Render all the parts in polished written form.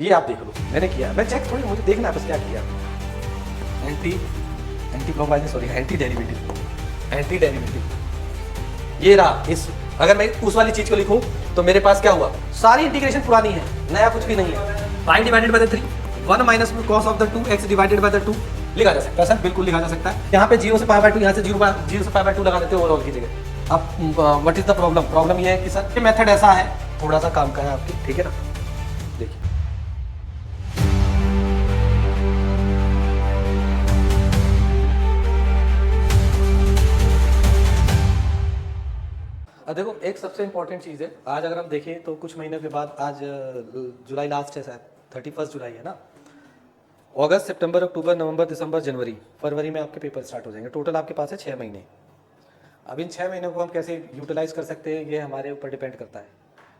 ये आप देख लो, मैंने किया, मैं चेक थोड़ी, मुझे देखना है बस क्या किया। Anti clockwise, sorry anti derivative, ये रहा। इस अगर मैं उस वाली चीज को लिखूं तो मेरे पास क्या हुआ, सारी इंटीग्रेशन पुरानी है, नया कुछ भी नहीं है। पाई divided by 3, 1 minus cos of the 2 x divided by 2 लिखा जा सकता है सर, बिल्कुल लिखा जा सकता है। यहाँ पे 0 से पाई बाय 2, यहाँ से 0 से पाई बाय 2 लगा देते हो ओवरऑल की जगह। अब what is the problem, problem ये है कि सर ये मेथड ऐसा है, थोड़ा सा काम का है आपकी, ठीक है ना। देखिए देखो, एक सबसे इंपॉर्टेंट चीज़ है, आज अगर हम देखें तो कुछ महीने के बाद, आज जुलाई लास्ट है शायद, 31 जुलाई है ना। अगस्त, सितंबर, अक्टूबर, नवंबर, दिसंबर, जनवरी, फरवरी में आपके पेपर स्टार्ट हो जाएंगे। टोटल आपके पास है 6 महीने। अब इन 6 महीनों को हम कैसे यूटिलाइज कर सकते हैं, ये हमारे ऊपर डिपेंड करता है,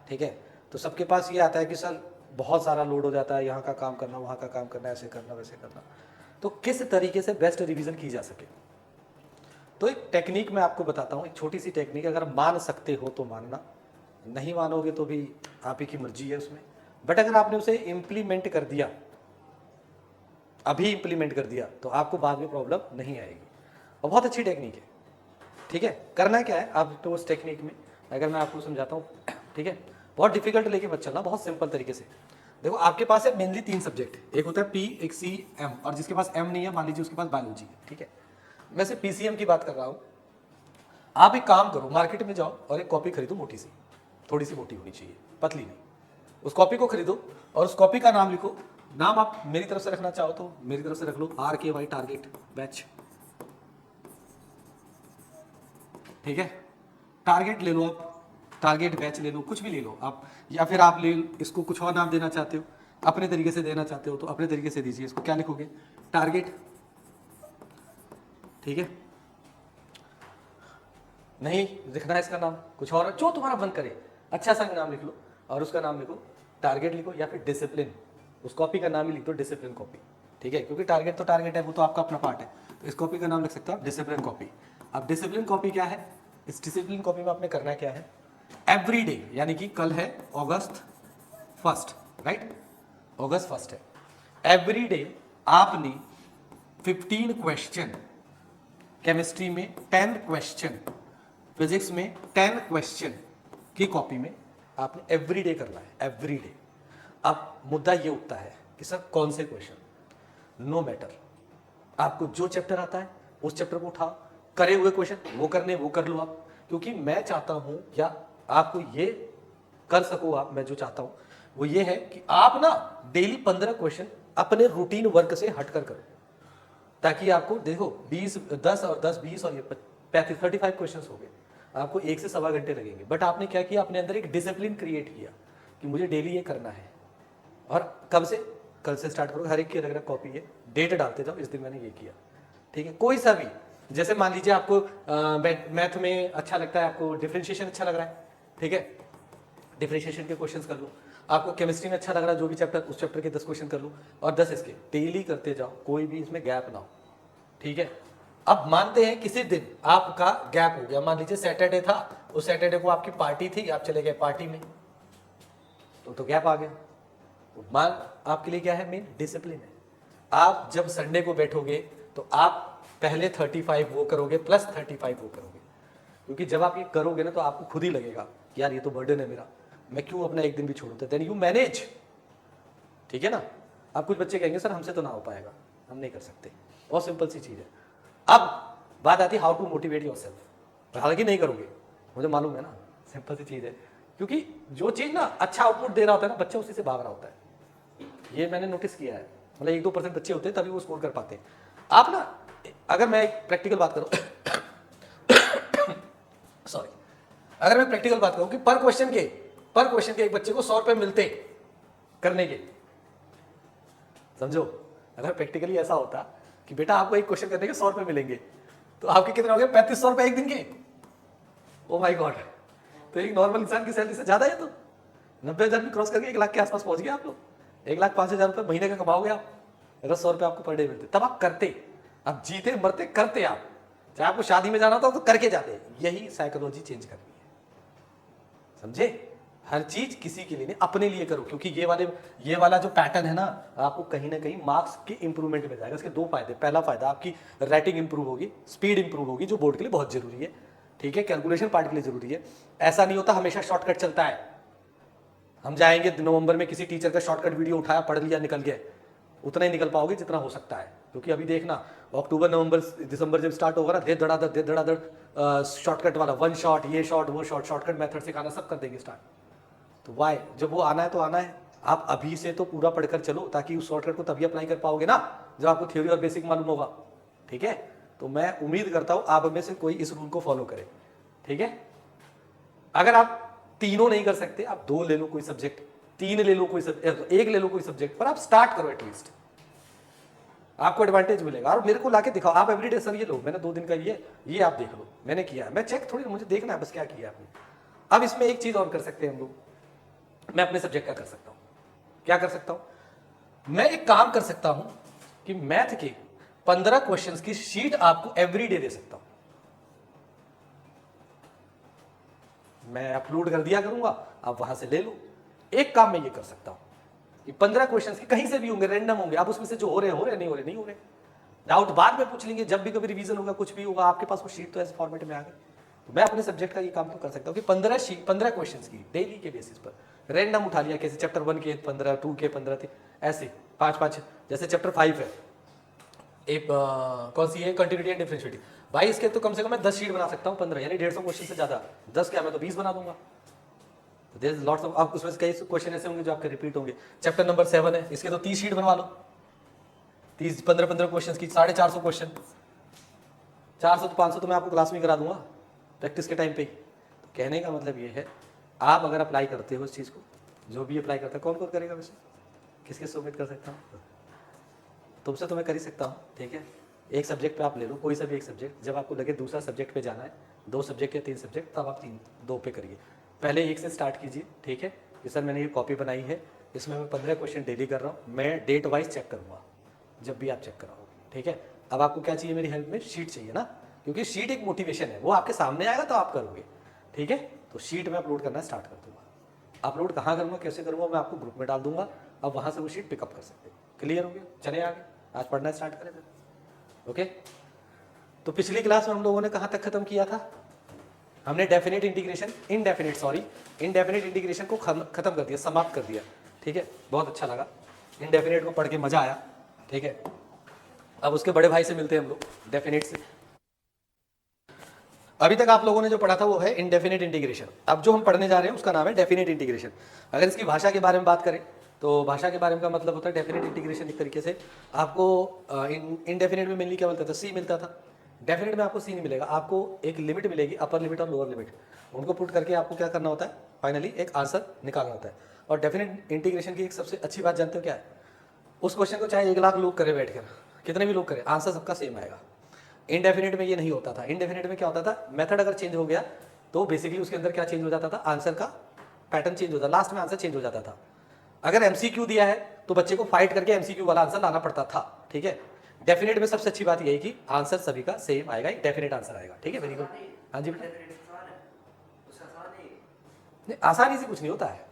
ठीक है। तो सबके पास ये आता है कि सर बहुत सारा लोड हो जाता है, यहाँ का काम करना, वहाँ का काम करना, ऐसे करना, वैसे करना। तो किस तरीके से बेस्ट रिविजन की जा सके, तो एक टेक्निक मैं आपको बताता हूँ, एक छोटी सी टेक्निक। अगर मान सकते हो तो मानना, नहीं मानोगे तो भी आप ही की मर्जी है उसमें। बट अगर आपने उसे इम्प्लीमेंट कर दिया, अभी इम्प्लीमेंट कर दिया, तो आपको बाद में प्रॉब्लम नहीं आएगी। और बहुत अच्छी टेक्निक है, ठीक है। करना क्या है आप तो उस टेक्निक में, अगर मैं आपको समझाता हूँ, ठीक है, बहुत डिफिकल्ट लेके मत चलना, बहुत सिंपल तरीके से। देखो आपके पास है मेनली 3 सब्जेक्ट, एक होता है पी, एक सी, एम, और जिसके पास एम नहीं है मान लीजिए उसके पास बायोलॉजी है, ठीक है। मैं सिर्फ पीसीएम की बात कर रहा हूँ। आप एक काम करो, मार्केट में जाओ और एक कॉपी खरीदो मोटी सी, थोड़ी सी मोटी होनी चाहिए, पतली नहीं। उस कॉपी को खरीदो और उस कॉपी का नाम लिखो। नाम आप मेरी तरफ से रखना चाहो तो मेरी तरफ से रख लो, RKY टारगेट बैच, ठीक है। टारगेट ले लो आप, टारगेट बैच ले लो, कुछ भी ले लो आप, या फिर आप ले इसको कुछ और नाम देना चाहते हो, अपने तरीके से देना चाहते हो तो अपने तरीके से दीजिए। इसको क्या लिखोगे, टारगेट, ठीक है। नहीं लिखना है इसका नाम, कुछ और जो तुम्हारा मन करे, अच्छा सा नाम लिख लो और उसका नाम लिखो, टारगेट लिखो या फिर डिसिप्लिन। उस कॉपी का नाम ही लिख दो डिसिप्लिन कॉपी, ठीक है, क्योंकि टारगेट तो टारगेट है, वो तो आपका अपना पार्ट है। तो इस कॉपी का नाम लिख सकते हो डिसिप्लिन कॉपी। अब डिसिप्लिन कॉपी क्या है, इस डिसिप्लिन कॉपी में आपने करना क्या है, एवरी डे, यानी कि कल है अगस्त 1, राइट, अगस्त 1 है, एवरी डे आपने 15 क्वेश्चन, केमिस्ट्री में 10 क्वेश्चन, फिजिक्स में 10 क्वेश्चन की कॉपी में आपने एवरीडे करना है, एवरीडे। अब मुद्दा ये उठता है कि सर कौन से क्वेश्चन, नो मैटर, आपको जो चैप्टर आता है उस चैप्टर को उठाओ, करे हुए क्वेश्चन वो करने वो कर लो आप, क्योंकि मैं चाहता हूं या आपको ये कर सको आप, मैं जो चाहता हूं वो ये है कि आप ना डेली 15 क्वेश्चन अपने रूटीन वर्क से हटकर करो, ताकि आपको देखो 20, 10 और 10, 20 और ये 35, 35 क्वेश्चन हो गए, आपको 1 से सवा घंटे लगेंगे। बट आपने क्या किया, अपने अंदर एक डिसिप्लिन क्रिएट किया कि मुझे डेली ये करना है। और कब से, कल से स्टार्ट करो, हर एक की अलग अलग कॉपी है, डेट डालते जाओ, इस दिन मैंने ये किया, ठीक है। कोई सा भी, जैसे मान लीजिए आपको मैथ में अच्छा लगता है, आपको डिफरेंशिएशन अच्छा लग रहा है, ठीक है, डिफरेंशिएशन के क्वेश्चंस कर लो। आपको केमिस्ट्री में अच्छा लग रहा है, जो भी चैप्टर, उस चैप्टर के 10 क्वेश्चन कर लो और 10 इसके डेली करते जाओ, कोई भी इसमें गैप ना हो, ठीक है। अब मानते हैं किसी दिन आपका गैप हो गया, मान लीजिए सैटरडे था, उस सैटरडे को आपकी पार्टी थी, आप चले गए पार्टी में, तो गैप आ गया। तो मान आपके लिए क्या है, मेन डिसिप्लिन है। आप जब संडे को बैठोगे तो आप पहले 35 वो करोगे प्लस 35 वो करोगे, क्योंकि जब आप ये करोगे ना तो आपको खुद ही लगेगा कि यार ये तो बर्डन है मेरा, मैं क्यों अपना एक दिन भी छोड़ूं, देन यू मैनेज, ठीक है ना। अब कुछ बच्चे कहेंगे सर हमसे तो ना हो पाएगा, हम नहीं कर सकते, बहुत सिंपल सी चीज है। अब बात आती है हाउ टू मोटिवेट योरसेल्फ, हालांकि नहीं करोगे, मुझे मालूम है ना, सिंपल सी चीज है, क्योंकि जो चीज ना अच्छा आउटपुट दे रहा होता है ना, बच्चा उसी से भाग रहा होता है, ये मैंने नोटिस किया है। मतलब 1-2% बच्चे होते हैं तभी वो स्कोर कर पाते हैं। आप ना, अगर मैं एक प्रैक्टिकल बात करूं सॉरी, अगर मैं प्रैक्टिकल बात करूं कि पर क्वेश्चन के एक बच्चे को 100 रुपए मिलते करने के, समझो, अगर प्रैक्टिकली ऐसा होता कि बेटा आपको एक क्वेश्चन करने के 100 रुपए मिलेंगे, तो आपके कितने हो गए, 3500 रुपए एक दिन के। ओ माय गॉड, तो एक नॉर्मल इंसान की सैलरी से ज्यादा है। तो 90,000 भी क्रॉस करके 1 लाख के आसपास पहुंच गए आप लोग, 1,05,000 रुपए महीने का कमाओगे आप, अगर 100 रुपए आपको पर डे मिलते, तब आप करते, अब जीते मरते करते आप, चाहे आपको शादी में जाना था तो करके जाते। यही साइकोलॉजी चेंज करनी है, समझे। हर चीज किसी के लिए नहीं, अपने लिए करो, क्योंकि ये वाला जो पैटर्न है ना, आपको कहीं ना कहीं मार्क्स के इंप्रूवमेंट में जाएगा। इसके दो फायदे, पहला फायदा आपकी राइटिंग इंप्रूव होगी, स्पीड इंप्रूव होगी, जो बोर्ड के लिए बहुत जरूरी है, ठीक है, कैलकुलेशन पार्ट के लिए जरूरी है। ऐसा नहीं होता हमेशा शॉर्टकट चलता है, हम जाएंगे नवंबर में किसी टीचर का शॉर्टकट वीडियो उठाया, पढ़ लिया, निकल गए, उतना ही निकल पाओगे जितना हो सकता है। क्योंकि अभी देखना अक्टूबर नवंबर दिसंबर जब स्टार्ट होगा ना, दे धड़ाधड़ शॉर्टकट वाला, वन शॉट, ये शॉट वो शॉट, शॉर्टकट मेथड सिखाना सब कर देंगे स्टार्ट। तो वाई, जब वो आना है तो आना है, आप अभी से तो पूरा पढ़कर चलो, ताकि उस शॉर्टकट को तभी अप्लाई कर पाओगे ना जब आपको थ्योरी और बेसिक मालूम होगा, ठीक है। तो मैं उम्मीद करता हूं आप में से कोई इस रूल को फॉलो करे, ठीक है। अगर आप तीनों नहीं कर सकते, आप 2 ले लो कोई सब्जेक्ट, 3 ले लो कोई सब्जेक्ट, 1 ले लो कोई सब्जेक्ट, पर आप स्टार्ट करो एटलीस्ट, आपको एडवांटेज मिलेगा। और मेरे को लाके दिखाओ, आप एवरीडे सर ये लो, मैंने 2 दिन का ये आप देख लो, मैंने किया है, मैं चेक थोड़ी, मुझे देखना है बस क्या किया आपने। अब इसमें एक चीज और कर सकते हैं हम लोग, मैं अपने सब्जेक्ट का कर सकता हूं, क्या कर सकता हूं, मैं एक काम कर सकता हूं कि मैथ के 15 क्वेश्चंस की शीट आपको एवरीडे दे सकता हूं, मैं अपलोड कर दिया करूंगा, आप वहां से ले लो। एक काम मैं ये कर सकता हूं कि 15 क्वेश्चंस के कहीं से भी होंगे, रैंडम होंगे, आप उसमें से जो हो रहे नहीं हो रहे, डाउट बाद में पूछ लेंगे, जब भी कभी रिवीजन होगा, कुछ भी होगा, आपके पास वो शीट तो ऐसे फॉर्मेट में आ गई। तो मैं अपने सब्जेक्ट का ये काम तो कर सकता हूँ कि 15 क्वेश्चंस की डेली के बेसिस पर रैंडम उठा लिया, कैसे चैप्टर 1 के 15, 2 के 15 थे, ऐसे 5-5, जैसे चैप्टर 5 है, एक कौन सी है, कंटिन्यूटी एंड डिफरेंशिएबिलिटी, भाई इसके तो कम से कम मैं 10 शीट बना सकता हूँ, 15 यानी 150 क्वेश्चन से ज्यादा, 10 क्या, मैं तो 20 बना दूंगा। देयर इज लॉट्स ऑफ, आप उसमें कई क्वेश्चन ऐसे होंगे जो आपके रिपीट होंगे। चैप्टर नंबर 7 है, इसके तो 30 शीट बनवा लो, 30 15 क्वेश्चन की 450 क्वेश्चन, 400 तो 500 तो मैं आपको क्लास में करा दूंगा प्रैक्टिस के टाइम पे ही। तो कहने का मतलब ये है, आप अगर अप्लाई करते हो इस चीज़ को, जो भी अप्लाई करता है, कौन कौन करेगा वैसे, किसके से उम्मीद कर सकता हूँ, तुमसे तो मैं कर ही सकता हूँ, ठीक है। एक सब्जेक्ट पे आप ले लो, कोई सा भी एक सब्जेक्ट, जब आपको लगे दूसरा सब्जेक्ट पे जाना है, 2 सब्जेक्ट या 3 सब्जेक्ट, तब आप 2 पे करिए, पहले 1 से स्टार्ट कीजिए, ठीक है। कि सर मैंने ये कॉपी बनाई है, इसमें मैं 15 क्वेश्चन डेली कर रहा हूँ, मैं डेट वाइज चेक करूँगा जब भी आप चेक कराओगे, ठीक है। अब आपको क्या चाहिए मेरी हेल्प में, शीट चाहिए ना, क्योंकि शीट एक मोटिवेशन है, वो आपके सामने आएगा तो आप करोगे, ठीक है। तो शीट में अपलोड करना स्टार्ट कर दूंगा, अपलोड कहाँ करूँगा, कैसे करूँगा, मैं आपको ग्रुप में डाल दूंगा, अब वहाँ से वो शीट पिकअप कर सकते हो। क्लियर हो गया, चले आगे, आज पढ़ना स्टार्ट करें फिर, ओके। तो पिछली क्लास में हम लोगों ने कहाँ तक खत्म किया था, हमने डेफिनेट इंटीग्रेशन, इनडेफिनेट इंटीग्रेशन को खत्म कर दिया, समाप्त कर दिया, ठीक है। बहुत अच्छा लगा, इनडेफिनेट को पढ़ के मजा आया, ठीक है। अब उसके बड़े भाई से मिलते हैं हम लोग, डेफिनेट से। अभी तक आप लोगों ने जो पढ़ा था वो है इनडेफिनेट इंटीग्रेशन, अब जो हम पढ़ने जा रहे हैं उसका नाम है डेफिनेट इंटीग्रेशन। अगर इसकी भाषा के बारे में बात करें तो भाषा के बारे में का मतलब होता है डेफिनेट इंटीग्रेशन, एक तरीके से आपको इनडेफिनेट में मेनली क्या मिलता था, सी मिलता था, डेफिनेट में आपको सी नहीं मिलेगा, आपको एक लिमिट मिलेगी, अपर लिमिट और लोअर लिमिट, उनको पुट करके आपको क्या करना होता है, फाइनली एक आंसर निकालना होता है। और डेफिनेट इंटीग्रेशन की एक सबसे अच्छी बात जानते हो क्या है, उस क्वेश्चन को चाहे 1 लाख लोग करें बैठकर, कितने भी लोग करें, आंसर सबका सेम आएगा। इनडेफिनेट में ये नहीं होता था, इनडेफिनेट में क्या होता था, मेथड अगर चेंज हो गया तो बेसिकली उसके अंदर क्या चेंज हो जाता था, आंसर का पैटर्न चेंज होता, लास्ट में आंसर चेंज हो जाता था। अगर एमसीक्यू दिया है तो बच्चे को फाइट करके एमसीक्यू वाला आंसर लाना पड़ता था, ठीक है। डेफिनेट में सबसे अच्छी बात यही कि आंसर सभी का सेम आएगा, एक डेफिनेट आंसर आएगा, ठीक है। वेरी गुड, हाँ जी बेटा। नहीं, आसानी से कुछ नहीं होता है,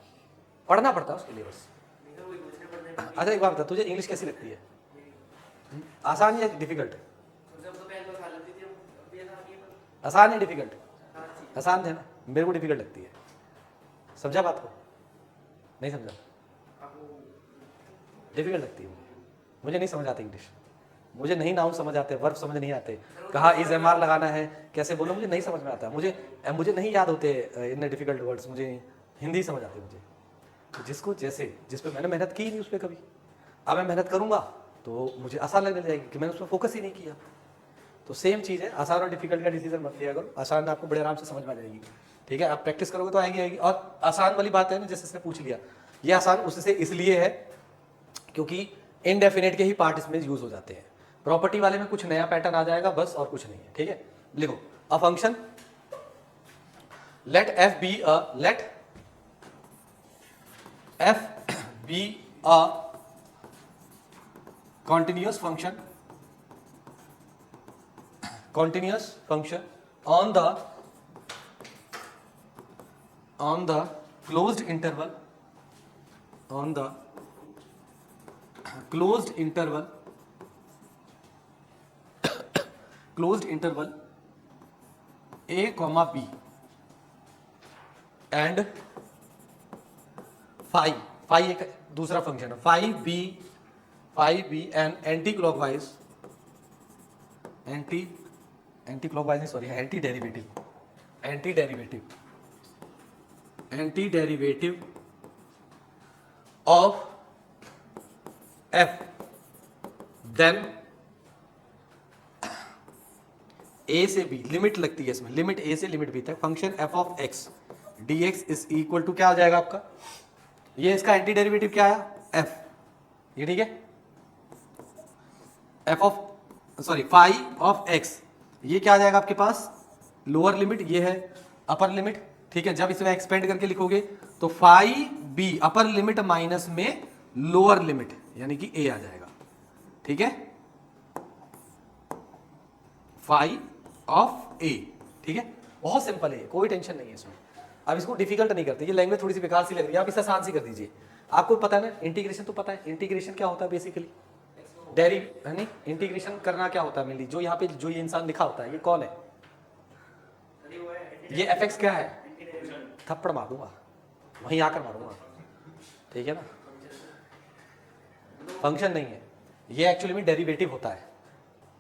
पढ़ना पड़ता है उसके लिए बस। अच्छा एक बात बता, तुझे इंग्लिश कैसी लगती है, आसान या डिफिकल्ट? आसान है डिफिकल्ट? आसान है ना, मेरे को डिफिकल्ट लगती है, समझा बात को, नहीं समझा, डिफिकल्ट लगती है मुझे नहीं समझ आती इंग्लिश, मुझे नहीं नाउन समझ आते, वर्ब समझ नहीं आते, कहाँ इज एम आर लगाना है, कैसे बोलो, मुझे नहीं समझ में आता, मुझे नहीं याद होते इन डिफिकल्ट वर्ड्स, मुझे हिंदी समझ आती मुझे। तो जिसको जैसे, जिस पे मैंने मेहनत की ही नहीं उस पर कभी, अब मैं मेहनत करूँगा तो मुझे आसान लगने जाएगी कि मैंने उस पर फोकस ही नहीं किया। तो सेम चीज़ है, आसान और डिफिकल्ट का डिसीजन मत लिया करो, आसान आपको बड़े आराम से समझ में आ जाएगी, ठीक है। आप प्रैक्टिस करोगे तो आएगी। और आसान वाली बात है ना, जैसे इसने पूछ लिया, ये आसान उससे इसलिए है क्योंकि इनडेफिनेट के ही पार्ट इसमें यूज हो जाते हैं, प्रॉपर्टी वाले में कुछ नया पैटर्न आ जाएगा बस, और कुछ नहीं है, ठीक है। लिखो, a function let F be a continuous function on the closed interval on the closed interval a comma b and phi एक दूसरा फंक्शन है, phi B and anti clockwise anti derivative of f, then a से b limit लगती है इसमें, limit a से limit b तक function f of x dx is equal to क्या हो जाएगा आपका, ये इसका एंटी डेरिवेटिव क्या है f, ये ठीक है, फाई ऑफ x, ये क्या आ जाएगा आपके पास, लोअर लिमिट, ये है अपर लिमिट, ठीक है। जब इसमें एक्सपेंड करके लिखोगे तो phi b upper limit minus में लोअर लिमिट यानी कि a आ जाएगा, ठीक है, फाई ऑफ a, ठीक है। बहुत सिंपल है, कोई टेंशन नहीं है इसमें। अब इसको डिफिकल्ट नहीं करते, ये लैंग्वेज थोड़ी सी बेकार सी लग रही है, आप इसे आसान सी कर दीजिए। आपको पता है ना इंटीग्रेशन, तो पता है इंटीग्रेशन क्या होता है बेसिकली, नहीं इंटीग्रेशन करना क्या होता है मेनली, जो यहाँ पे जो ये इंसान लिखा होता है ये कौन है, ये fx क्या है, थप्पड़ मार दूंगा वहीं आकर मारूंगा, ठीक है ना, फंक्शन नहीं है ये, एक्चुअली में डेरिवेटिव होता है।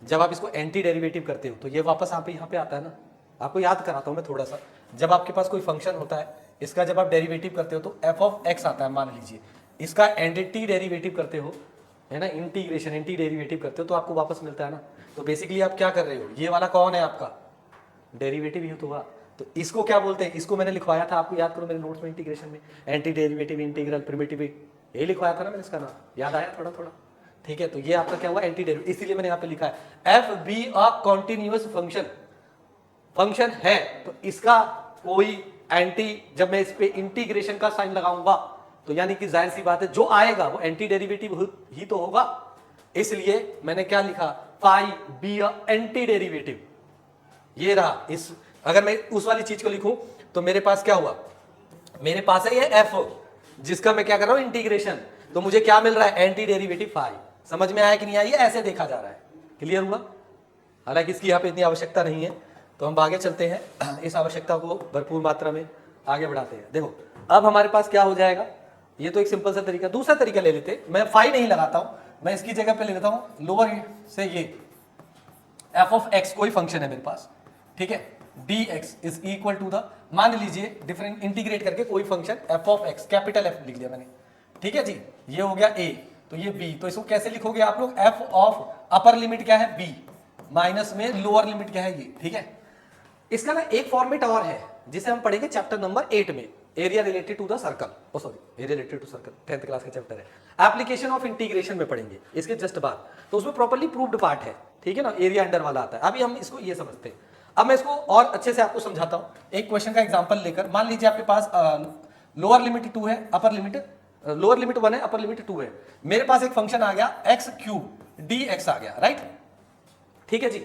जब आप इसको एंटी डेरिवेटिव करते हो तो ये वापस यहाँ पे आता है ना, आपको याद कराता हूँ मैं थोड़ा सा। जब आपके पास कोई फंक्शन होता है, इसका जब आप डेरिवेटिव करते हो तो f ऑफ x आता है, मान लीजिए इसका एंटी डेरिवेटिव करते हो, है ना, इंटीग्रेशन एंटी डेरिवेटिव करते हो तो आपको वापस मिलता है ना। तो बेसिकली आप क्या कर रहे हो, ये वाला कौन है आपका डेरिवेटिव ही तो हुआ, तो इसको क्या बोलते हैं, इसको मैंने लिखवाया था, आपको याद करो मेरे नोट्स में इंटीग्रेशन में, एंटी डेरिवेटिव इंटीग्रल प्रिमिटिव, ये लिखवाया था ना मैंने, इसका नाम याद आया थोड़ा थोड़ा, ठीक है। तो ये आपका क्या हुआ एंटी डेरिवेटिव, इसीलिए मैंने यहाँ पे लिखा है F be a continuous function है, तो इसका कोई एंटी, जब मैं इस पे इंटीग्रेशन का साइन लगाऊंगा तो यानी कि जाहिर सी बात है जो आएगा वो एंटी डेरिवेटिव ही तो होगा, इसलिए मैंने क्या लिखा, phi B a anti derivative, ये रहा। इस अगर मैं उस वाली चीज को लिखूं तो मेरे पास क्या हुआ, मेरे पास है ये एफ जिसका मैं क्या कर रहा हूं इंटीग्रेशन, तो मुझे क्या मिल रहा है एंटी डेरिवेटिव फाई। समझ में आया कि नहीं आया, ऐसे देखा जा रहा है, क्लियर हुआ। हालांकि इसकी यहाँ पे इतनी आवश्यकता नहीं है, तो हम आगे चलते हैं, इस आवश्यकता को भरपूर मात्रा में आगे बढ़ाते हैं। देखो अब हमारे पास क्या हो जाएगा, ये तो एक सिंपल सा तरीका, दूसरा तरीका ले लेते, मैं फाई नहीं लगाता हूं, मैं इसकी जगह पे ले लेता हूं लोअर से ये एफ ऑफ एक्स कोई फंक्शन है मेरे पास, ठीक है, dx is equal to the, मान लीजिए डिफरेंट इंटीग्रेट करके कोई function f of x, capital F लिख दिया मैंने, ठीक है जी, ये हो गया a, तो ये b, तो इसको कैसे लिखोगे आप लोग, f ऑफ अपर लिमिट क्या है b माइनस में लोअर लिमिट क्या है ये, ठीक है। इसका ना एक फॉर्मेट और है जिसे हम पढ़ेंगे चैप्टर नंबर 8 में, area related to the circle, oh sorry area related to circle 10th class का चैप्टर है, एप्लीकेशन ऑफ इंटीग्रेशन में पढ़ेंगे इसके जस्ट बाद, तो उसमें प्रॉपर्ली प्रूव्ड पार्ट है, ठीक है ना, एरिया अंडर वाला आता है। अभी हम इसको ये समझते हैं, अब मैं इसको और अच्छे से आपको समझाता हूं एक क्वेश्चन का एग्जांपल लेकर। मान लीजिए आपके पास लोअर लिमिट 2 है, अपर लिमिट, लोअर लिमिट 1 है, अपर लिमिट 2 है, मेरे पास एक फंक्शन आ गया x क्यूब dx आ गया, राइट, ठीक है जी।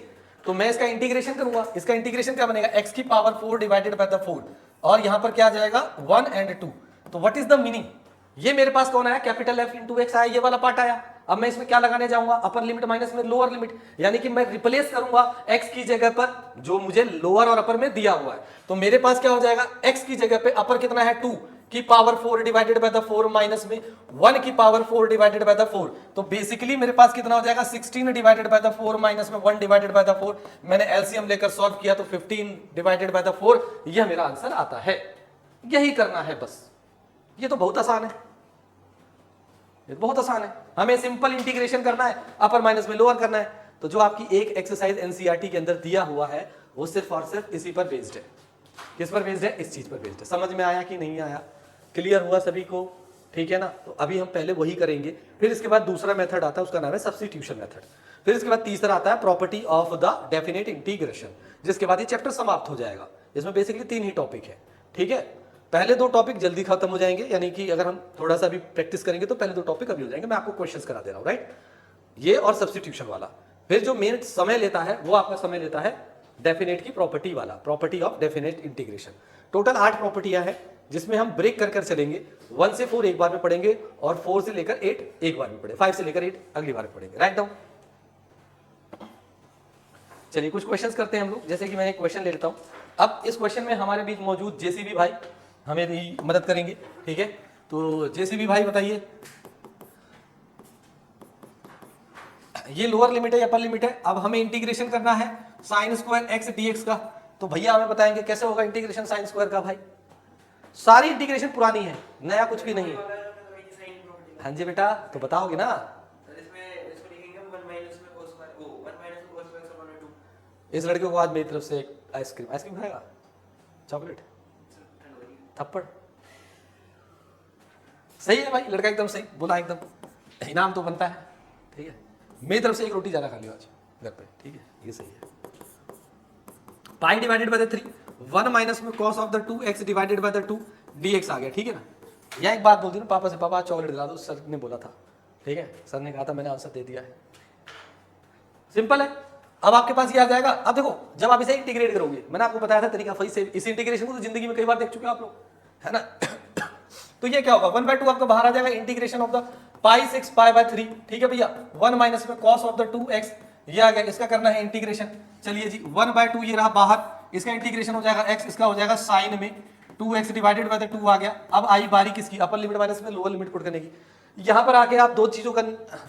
तो मैं इसका इंटीग्रेशन करूंगा, इसका इंटीग्रेशन क्या बनेगा, x की पावर 4 डिवाइडेड बाय द 4, और यहां पर क्या आ जाएगा 1 एंड 2, तो व्हाट इज द मीनिंग, ये मेरे पास कौन आया, कैपिटल F इंटू एक्स आया, ये वाला पार्ट आया। अब मैं इसमें क्या लगाने जाऊंगा, अपर लिमिट माइनस में लोअर लिमिट, यानी कि मैं रिप्लेस करूंगा x की जगह पर जो मुझे लोअर और अपर में दिया हुआ है, तो मेरे पास क्या हो जाएगा, x की जगह पे अपर कितना है 2 की power 4 divided by the 4 minus में 1 की पावर 4 डिवाइडेड बाय द 4, तो बेसिकली मेरे पास कितना हो जाएगा 16 डिवाइडेड बाय द 4 माइनस में 1 डिवाइडेड बाय द 4, मैंने एलसीएम लेकर सॉल्व किया तो 15 डिवाइडेड बाय द 4, यह मेरा आंसर आता है। यही करना है बस, ये तो बहुत आसान है, ये बहुत आसान है, हमें सिंपल इंटीग्रेशन करना है, अपर माइनस में लोअर करना है। तो जो आपकी एक एक्सरसाइज एनसीईआरटी के अंदर दिया हुआ है वो सिर्फ और सिर्फ इसी पर बेस्ड है, किस पर बेस्ड है, इस चीज पर बेस्ड है। समझ में आया कि नहीं आया, क्लियर हुआ सभी को, ठीक है ना। तो अभी हम पहले वही करेंगे, फिर इसके बाद दूसरा मेथड आता है, उसका नाम है सब्स्टिट्यूशन मेथड, फिर इसके बाद तीसरा आता है property of the definite integration, जिसके बाद ये चैप्टर समाप्त हो जाएगा। इसमें बेसिकली 3 ही टॉपिक है, ठीक है। पहले 2 टॉपिक जल्दी खत्म हो जाएंगे, यानी कि अगर हम थोड़ा सा भी प्रैक्टिस करेंगे तो पहले 2 टॉपिक अभी हो जाएंगे, मैं आपको क्वेश्चंस करा दे रहा हूं, राइट, ये और सब्स्टिट्यूशन वाला। फिर जो मेन समय लेता है वो आपका समय लेता है डेफिनेट की प्रॉपर्टी वाला, property of definite integration. Total 8 प्रॉपर्टियां हैं, जिसमें हम ब्रेक कर कर चलेंगे। 1 से 4 एक बार में पढ़ेंगे और 4 से लेकर 8 एक बार में पढ़ेंगे, 5 से लेकर 8 अगली बार में पढ़ेंगे। Write down. चलिए कुछ क्वेश्चंस करते हैं हम लोग। जैसे कि मैं एक क्वेश्चन ले लेता हूं। अब इस क्वेश्चन में हमारे बीच मौजूद जेसीबी भाई हमें मदद करेंगे, ठीक है। तो जेसीबी भाई बताइए, ये लोअर लिमिट है या अपर लिमिट है। अब हमें इंटीग्रेशन करना है साइन स्क्वायर एक्स डीएक्स का। तो भैया हमें बताएंगे कैसे होगा इंटीग्रेशन साइन स्क्वायर का। भाई सारी इंटीग्रेशन पुरानी है, नया कुछ भी नहीं है। हाँ जी बेटा, तो बताओगे ना। इस लड़के को आज मेरी तरफ से एक आइसक्रीम खाएगा, चॉकलेट, थप्पड़। सही है भाई, लड़का एकदम सही बोला, एकदम इनाम तो बनता है, ठीक है। मेरी तरफ से एक रोटी ज्यादा खा लियो आज घर पे, ठीक है, ये सही है। पाई डिवाइडेड बाय द 3, 1 माइनस में cos of the 2x divided by the 2 dx आ गया, ठीक है ना। यह एक बात बोल दी ना पापा से, पापा चॉकलेट दिला दो, सर ने बोला था, ठीक है, सर ने कहा था, मैंने आंसर दे दिया है। सिंपल है। अब आपके पास ये आ जाएगा। अब देखो जब आप इसे इंटीग्रेट करोगे, मैंने आपको बताया था तरीका वही से, इस इंटीग्रेशन को तो जिंदगी में कई बार देख चुके हो आप लोग, है ना। तो ये क्या होगा, 1/2 आपका बाहर आ जाएगा, integration of the pi 6 pi by 3, ठीक है भैया। 1 माइनस में cos ऑफ द 2x ये आ गया, इसका करना है इंटीग्रेशन। चलिए जी, 1/2 ये रहा बाहर, इसका इंटीग्रेशन हो जाएगा x, इसका हो जाएगा साइन में 2x डिवाइडेड बाय द 2 आ गया। अब आई बारी किसकी, अपर लिमिट माइनस में लोअर लिमिट पुट करने की। यहां पर आके आप दो चीजों का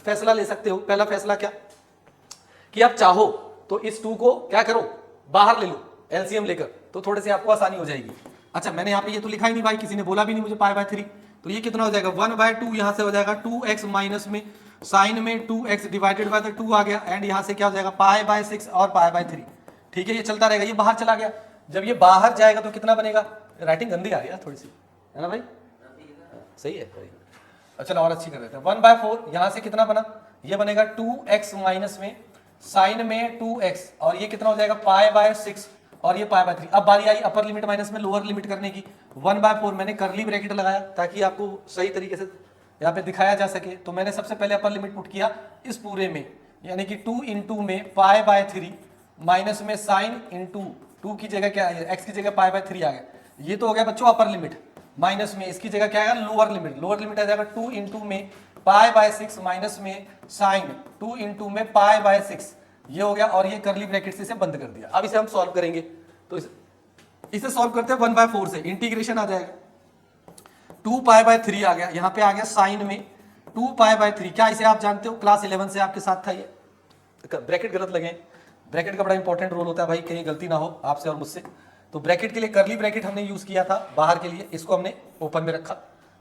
फैसला ले सकते हो। पहला फैसला क्या कि आप चाहो तो इस 2 को क्या करो, बाहर ले लो एलसीएम लेकर, तो थोड़े से आपको आसानी हो जाएगी। अच्छा मैंने यहाँ पे ये तो लिखा ही नहीं भाई, किसी ने बोला भी नहीं मुझे पाई बाय 3, तो ये कितना हो जाएगा 1/2, यहाँ से हो जाएगा 2x माइनस में साइन में 2x डिवाइडेड बाय द 2 आ गया, एंड यहाँ से क्या हो जाएगा पाई बाय 6 और पाई बाय 3, ठीक है। ये चलता रहेगा, ये बाहर चला गया। जब ये बाहर जाएगा तो कितना बनेगा, राइटिंग गंदी आ रही है थोड़ी सी, है ना भाई, सही है भाई। अच्छा और अच्छी कर देते हैं। 1/4 यहाँ से कितना बना, ये बनेगा 2x माइनस में साइन में 2x, और ये कितना हो जाएगा पाई बाय 6 और ये पाई बाय 3। अब बारी आई अपर लिमिट माइनस में लोअर लिमिट करने की। 1/4 मैंने करली ब्रैकेट लगाया ताकि आपको सही तरीके से यहाँ पे दिखाया जा सके। तो मैंने सबसे पहले अपर लिमिट पुट किया इस पूरे में, यानी कि 2 इंटू में पाई बाय 3 माइनस में साइन इंटू 2 की जगह क्या है, x की जगह पाई बाय 3 आ गया। ये तो हो गया बच्चों अपर लिमिट, माइनस में इसकी जगह क्या आएगा लोअर लिमिट। लोअर लिमिट आ जाएगा 2 इंटू में पाई बाय 6 माइनस में साइन 2 इंटू में पाई बाय 6, ये हो गया। और ये करली ब्रैकेट से इसे बंद कर दिया। अब इसे हम सॉल्व करेंगे, तो इसे सॉल्व करते हैं 1/4 से। इंटीग्रेशन आ जाएगा 2 पाई बाय 3 आ गया, यहाँ पे आ गया साइन में 2 पाई बाय 3। क्या इसे आप जानते हो, क्लास 11 से आपके साथ था ये। ब्रैकेट गलत लगे, ब्रैकेट का बड़ा इंपॉर्टेंट रोल होता है भाई, कहीं गलती ना हो आपसे और मुझसे। तो ब्रैकेट के लिए करली ब्रैकेट हमने यूज किया था बाहर के लिए, इसको हमने ओपन में रखा।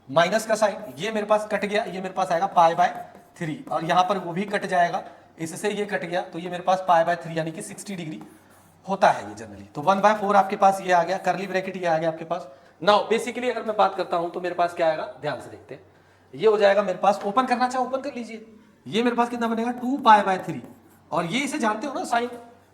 माइनस का साइन ये मेरे पास कट गया, ये मेरे पास आएगा पाई बाय 3, और यहाँ पर वो भी कट जाएगा, इससे ये कट गया, तो ये मेरे पास पाई बाय 3 यानी कि 60 डिग्री होता है ये जनरली। तो 1/4 आपके पास ये आ गया, करली ब्रैकेट ये आ गया आपके पास। नाउ बेसिकली अगर मैं बात करता हूं तो मेरे पास क्या आएगा, ध्यान से देखते हैं। ये हो जाएगा मेरे पास, ओपन करना चाहे ओपन कर लीजिए। ये मेरे पास कितना बनेगा 2 पाई बाय 3, और ये इसे जानते हो ना साइन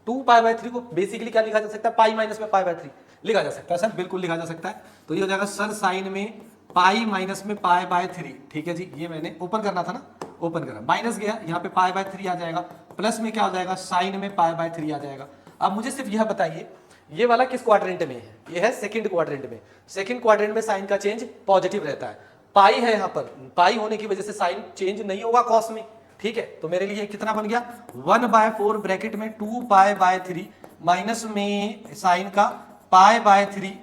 2 पाई बाय 3 को बेसिकली क्या लिखा जा सकता है, पाई माइनस में पाई बाय 3 लिखा जा सकता है सर, बिल्कुल लिखा जा सकता है। तो ये हो जाएगा सर साइन में पाई माइनस में पाई बाय 3, ठीक है जी। ये मैंने ओपन करना था ना, ओपन करा, माइनस गया, यहाँ पे पाई बाय 3 आ जाएगा, प्लस में क्या हो जाएगा साइन में पाई बाय 3 आ जाएगा। अब मुझे सिर्फ यह बताइए ये वाला किस क्वाड्रेंट में है, ये है सेकंड क्वाड्रेंट में। सेकंड क्वाड्रेंट में साइन का चेंज पॉजिटिव रहता है, पाई है यहाँ पर, पाई होने की वजह से साइन चेंज नहीं होगा कॉस में, ठीक है। तो मेरे लिए कितना बन गया 1/4 ब्रैकेट में 2 पाई बाय 3 माइनस में साइन का पाई बाय 3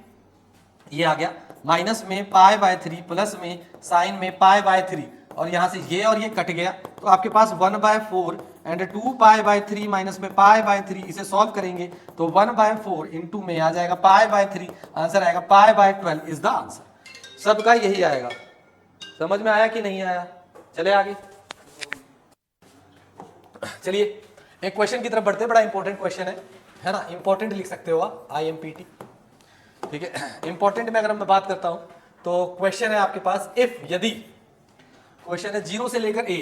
ये आ गया, माइनस में पाई बाय 3 प्लस में साइन में पाई बाय 3, और यहां से ये और ये कट गया। तो आपके पास 1/4 एंड 2 पाई बाय 3 माइनस में पाई बाय 3, इसे सॉल्व करेंगे तो 1/4 इंटू में आ जाएगा पाई बाय 3, आंसर आएगा पाई बाय 12 इज द आंसर। सबका यही आएगा। समझ में आया कि नहीं आया, चले आगे। चलिए एक क्वेश्चन की तरफ बढ़ते हैं, बड़ा इंपॉर्टेंट क्वेश्चन है ना, इंपॉर्टेंट लिख सकते हो आप IMPT, ठीक है। इंपॉर्टेंट में अगर मैं बात करता हूं तो क्वेश्चन है आपके पास, इफ यदि क्वेश्चन है 0 से लेकर a,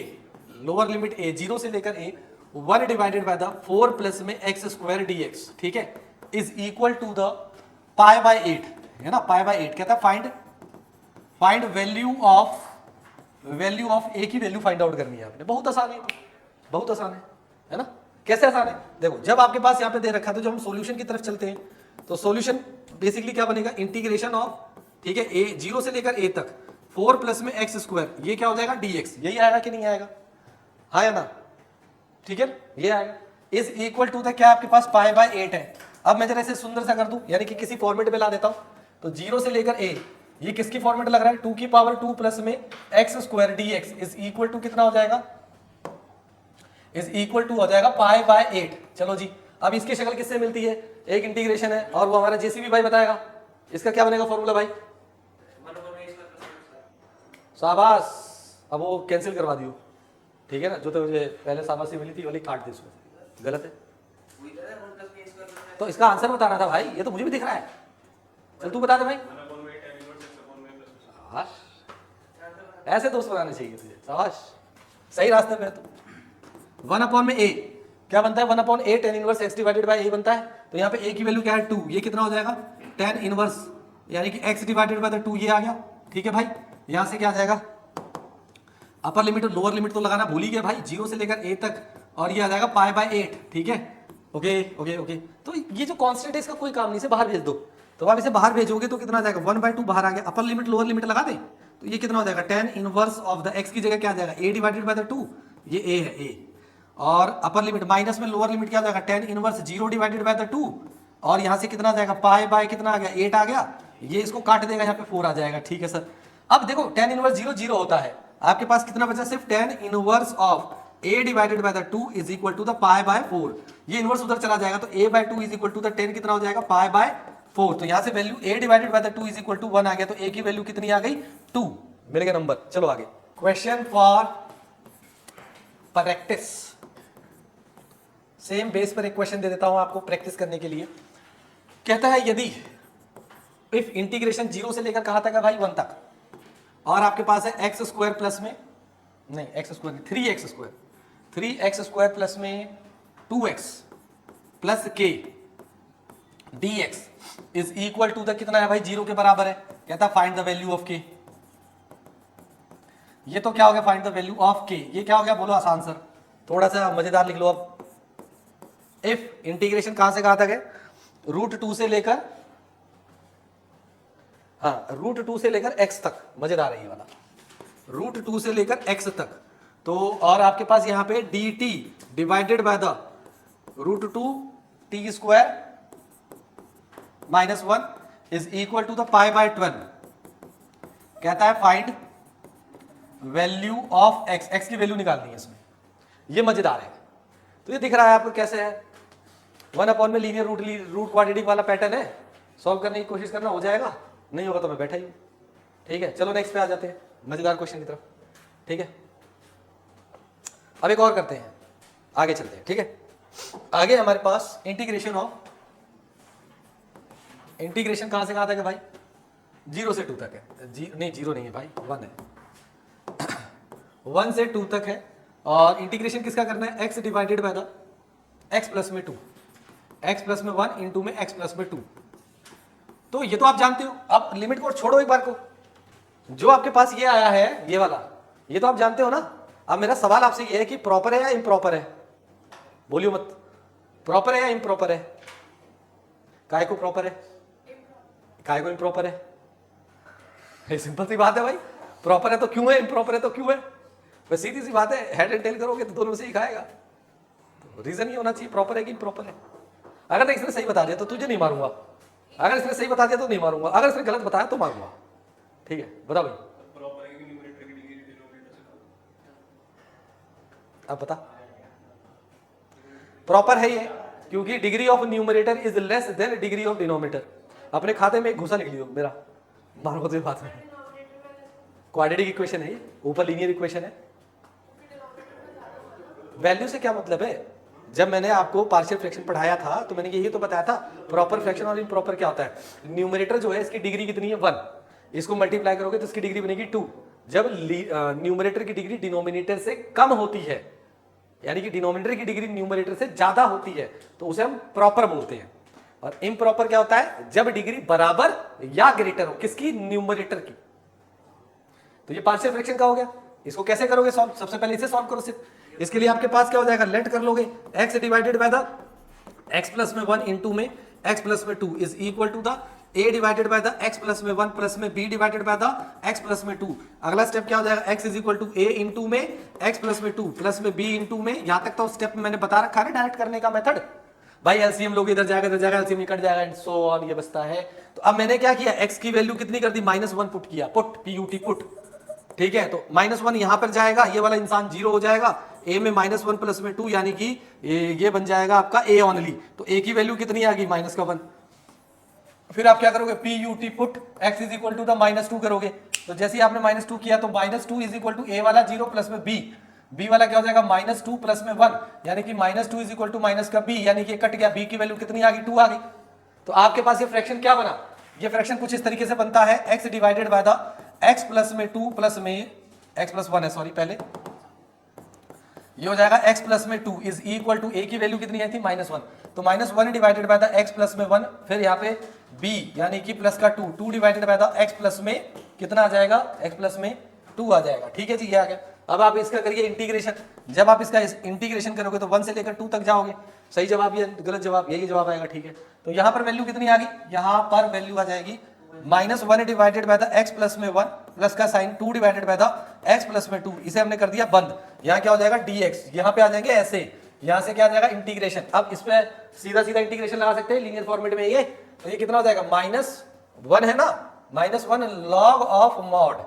लोअर लिमिट a 0 से लेकर a 1 divided by the 4 plus में x स्क्वायर dx, ठीक है, is equal to the pi by 8, है ना, पाई बाय 8 कहता है फाइंड वैल्यू ऑफ a की वैल्यू फाइंड आउट करनी है आपने। बहुत आसान है, बहुत आसान है ना। कैसे आसान है, देखो जब आपके पास यहाँ पे दे रखा है तो जब हम सॉल्यूशन की तरफ चलते हैं तो सॉल्यूशन बेसिकली क्या बनेगा, इंटीग्रेशन ऑफ ठीक है, ए 0 से लेकर a तक 4 प्लस में एक्स स्क्वायर, ये क्या हो जाएगा dx, यही आएगा कि नहीं आएगा, हाँ या ना, ठीक है ये आएगा। इज इक्वल टू द क्या आपके पास पाई बाय 8 है। अब मैं जरा इसे सुंदर सा कर दूं, यानी कि किसी फॉर्मेट में ला देता हूं, तो 0 से लेकर a, ये किसकी फॉर्मेट लग रहा है, 2 की पावर 2 प्लस में X square dx is equal to कितना हो जाएगा, इज इक्वल टू हो जाएगा पाई बाय 8। चलो जी, अब इसकी शक्ल किससे मिलती है, एक इंटीग्रेशन है और वो हमारा जेसीबी भाई बताएगा, इसका क्या बनेगा फॉर्मूला भाई, शाबाश, अब वो कैंसिल करवा दियो, ठीक है ना, जो तो मुझे पहले शाबाशी मिली थी वाली काट दी, उसमें गलत है, तो इसका आंसर बता रहा था भाई, ये तो मुझे भी दिख रहा है, चल तू बता दे भाई। शाबाश, ऐसे दोस्त बनाने चाहिए तुझे, शाबाश, सही रास्ते पे है तू। 1/में a क्या बनता है, 1/a tan inverse x divided bye a बनता है, तो यहाँ पे a की वैल्यू क्या है 2, ये कितना हो जाएगा tan इनवर्स यानी कि x डिवाइडेड बाय 2, ये आ गया, ठीक है भाई। यहाँ से क्या आ जाएगा, अपर लिमिट और लोअर लिमिट तो लगाना भूल ही गया भाई, 0 से लेकर a तक, और ये आ जाएगा पाई बाय 8, ठीक है, ओके ओके ओके। तो ये जो कांस्टेंट है इसका कोई काम नहीं, इसे बाहर भेज दो, तो आप इसे बाहर भेजोगे तो कितना आ जाएगा 1/2 बाहर आ गया, अपर लिमिट लोअर लिमिट लगा दे, तो ये कितना हो जाएगा tan inverse of the x की जगह क्या आ जाएगा a डिवाइडेड बाय 2, ये a है a, और अपर लिमिट माइनस में लोअर लिमिट क्या आ जाएगा tan इनवर्स 0 डिवाइडेड बाय 2, और यहाँ से कितना आ जाएगा पाई बाय कितना आ गया 8 आ गया, ये इसको काट देगा, यहाँ पे 4 आ जाएगा, ठीक है सर। अब देखो tan इनवर्स 0 0 होता है, आपके पास कितना बचा, सिर्फ tan inverse of a divided by 2 is equal to the pi by 4, ये इनवर्स उधर चला जाएगा, तो a by 2 is equal to the tan कितना हो जाएगा पाई बाय 4, तो यहाँ से value a divided by 2 is equal to 1 आ गया, तो a की वैल्यू कितनी आ गई 2, मिल गया नंबर। चलो आगे, question for practice, same base पर एक क्वेश्चन दे देता हूं आपको प्रैक्टिस करने के लिए। कहता है यदि इफ इंटीग्रेशन 0 से लेकर कहां तक है भाई 1 तक, और आपके पास है एक्स स्क्वायर प्लस में, नहीं x square 3x square plus में 2x plus k dx is equal to the कितना है भाई 0 के बराबर है। कहता find the value of k, ये तो क्या हो गया find the value of k, ये क्या हो गया बोलो आसान सर, थोड़ा सा मजेदार लिख लो। अब इफ इंटीग्रेशन कहां से कहां तक है, √2 से लेकर, हाँ √2 से लेकर x तक, मजेदार है ये वाला, √2 से लेकर x तक, तो और आपके पास यहाँ पे dt divided by the √2 t square minus 1 is equal to the pi by 12। कहता है find value of x, x की वैल्यू निकालनी है इसमें, ये मजेदार है। तो ये दिख रहा है आपको कैसे है, 1 में लीनियर रूट क्वाड्रेटिक वाला पैटर्न है, सॉल्व करने की कोशिश करना, हो जाएगा, नहीं होगा तो मैं बैठा ही हूं, ठीक है। चलो नेक्स्ट पे आ जाते हैं मजेदार क्वेश्चन की तरफ, ठीक है। अब एक और करते हैं, आगे चलते हैं, ठीक है। आगे हमारे पास इंटीग्रेशन कहां से कहां तक है भाई, 0 से 2 तक है, नहीं 0 नहीं है भाई 1 है, 1 से 2 तक है, और इंटीग्रेशन किसका करना है, x divided by the x plus में 2, x प्लस में 1 इंटू में x प्लस में 2, तो ये तो आप जानते हो। अब लिमिट को छोड़ो एक बार को, जो आपके पास ये आया है ये वाला, ये तो आप जानते हो ना। अब मेरा सवाल आपसे ये है कि प्रॉपर है या इम्प्रॉपर है, बोलियो मत, प्रॉपर है या इम्प्रॉपर है, काय को प्रॉपर है, काय को इम्प्रॉपर है, सिंपल सी बात है भाई, प्रॉपर है तो क्यों है, इम्प्रॉपर है तो क्यों है, बस सीधी सी बात है, हेड एंड टेल करोगे तो दोनों में से ही खाएगा, तो रीजन ये होना चाहिए प्रॉपर है कि इम्प्रॉपर है। अगर इसने सही बता दिया तो तुझे नहीं मारूंगा, अगर इसने सही बता दिया तो नहीं मारूंगा, अगर इसने गलत बताया तो मारूंगा, ठीक है बता भाई, अब बता। प्रॉपर है ये क्योंकि degree of numerator is less then degree of denominator. अपने खाते में एक घुसा लिख लियो मेरा, मारो तो बात में, क्वाड्रेटिक इक्वेशन है ये, ऊपर लीनियर इक्वेशन है। वैल्यू से क्या मतलब है, जब मैंने आपको पार्शियल फ्रैक्शन पढ़ाया था तो मैंने यही तो बताया था प्रॉपर फ्रैक्शन और इम्प्रॉपर क्या होता है। न्यूमरेटर जो है इसकी डिग्री कितनी है 1, इसको मल्टीप्लाई करोगे तो इसकी डिग्री बनेगी 2। जब न्यूमरेटर की डिग्री डिनोमिनेटर से कम होती है, यानी कि डिनोमिनेटर की डिग्री न्यूमरेटर से ज्यादा होती है, तो उसे हम प्रॉपर बोलते हैं। और इम्प्रॉपर क्या होता है, जब डिग्री बराबर या ग्रेटर हो किसकी, न्यूमरेटर की। तो ये पार्शियल फ्रैक्शन का हो गया। इसको कैसे करोगे सॉल्व, सबसे पहले इसे सॉल्व करो सिर्फ। इसके लिए आपके पास क्या हो जाएगा, लेट कर लोगे x divided by the x plus में 1 इंटू में x प्लस में 2 is equal to the a divided by the x plus में 1 प्लस में b divided by the x plus में 2। अगला स्टेप क्या हो जाएगा, x is equal to a into में x प्लस में 2 प्लस में b इंटू में, यहां तक तो स्टेप मैंने बता रखा है डायरेक्ट करने का मेथड। भाई एलसीएम लोग इधर जाएगा एलसीएम कट जाएगा एंड सो ऑन, ये बचता है। तो अब मैंने क्या किया, x की वैल्यू कितनी कर दी, -1 पुट किया, पुट पुट, ठीक है। तो -1 यहां पर जाएगा, ये वाला इंसान 0 हो जाएगा, a में -1 प्लस में 2 यानी कि ये बन जाएगा आपका a ओनली। तो a की वैल्यू कितनी आ गई, -1। फिर आप क्या करोगे, put put x is equal to the -2 करोगे। तो जैसे ही आपने -2 किया तो -2 इज इक्वल टू a वाला 0 प्लस में b वाला क्या हो जाएगा, -2 प्लस में 1 यानी कि -2 इज इक्वल टू माइनस का b, यानी कि कट गया, b की वैल्यू कितनी आ गई, 2 आ गई। तो आपके पास ये फ्रैक्शन क्या बना, ये फ्रैक्शन कुछ इस तरीके से बनता है, x divided by the x plus में 2 प्लस में x प्लस 1 है, सॉरी पहले ये हो जाएगा x प्लस में 2 इज इक्वल टू a की वैल्यू कितनी आई थी, -1। तो -1 divided by the x plus में 1, फिर यहाँ पे b यानी कि प्लस का 2 divided by the x plus में कितना आ जाएगा, x प्लस में 2 आ जाएगा, ठीक है जी, ये आ गया। अब आप इसका करिए इंटीग्रेशन, जब आप इसका इंटीग्रेशन करोगे तो 1 से लेकर 2 तक जाओगे। सही जवाब या गलत जवाब, यही जवाब आएगा, ठीक है। तो यहाँ पर वैल्यू कितनी आ गई, यहाँ पर वैल्यू आ जाएगी -1 divided by the x plus में 1 प्लस का sign 2 divided by the x plus में 2, इसे हमने कर दिया बंद। यहाँ क्या हो जाएगा dx, यहाँ पे आ जाएंगे ऐसे, यहाँ से क्या आ जाएगा इंटीग्रेशन। अब इसमें सीधा इंटीग्रेशन लगा सकते हैं लीनियर फॉर्मेट में, ये तो ये कितना हो जाएगा, -1 है ना, -1 log ऑफ मॉड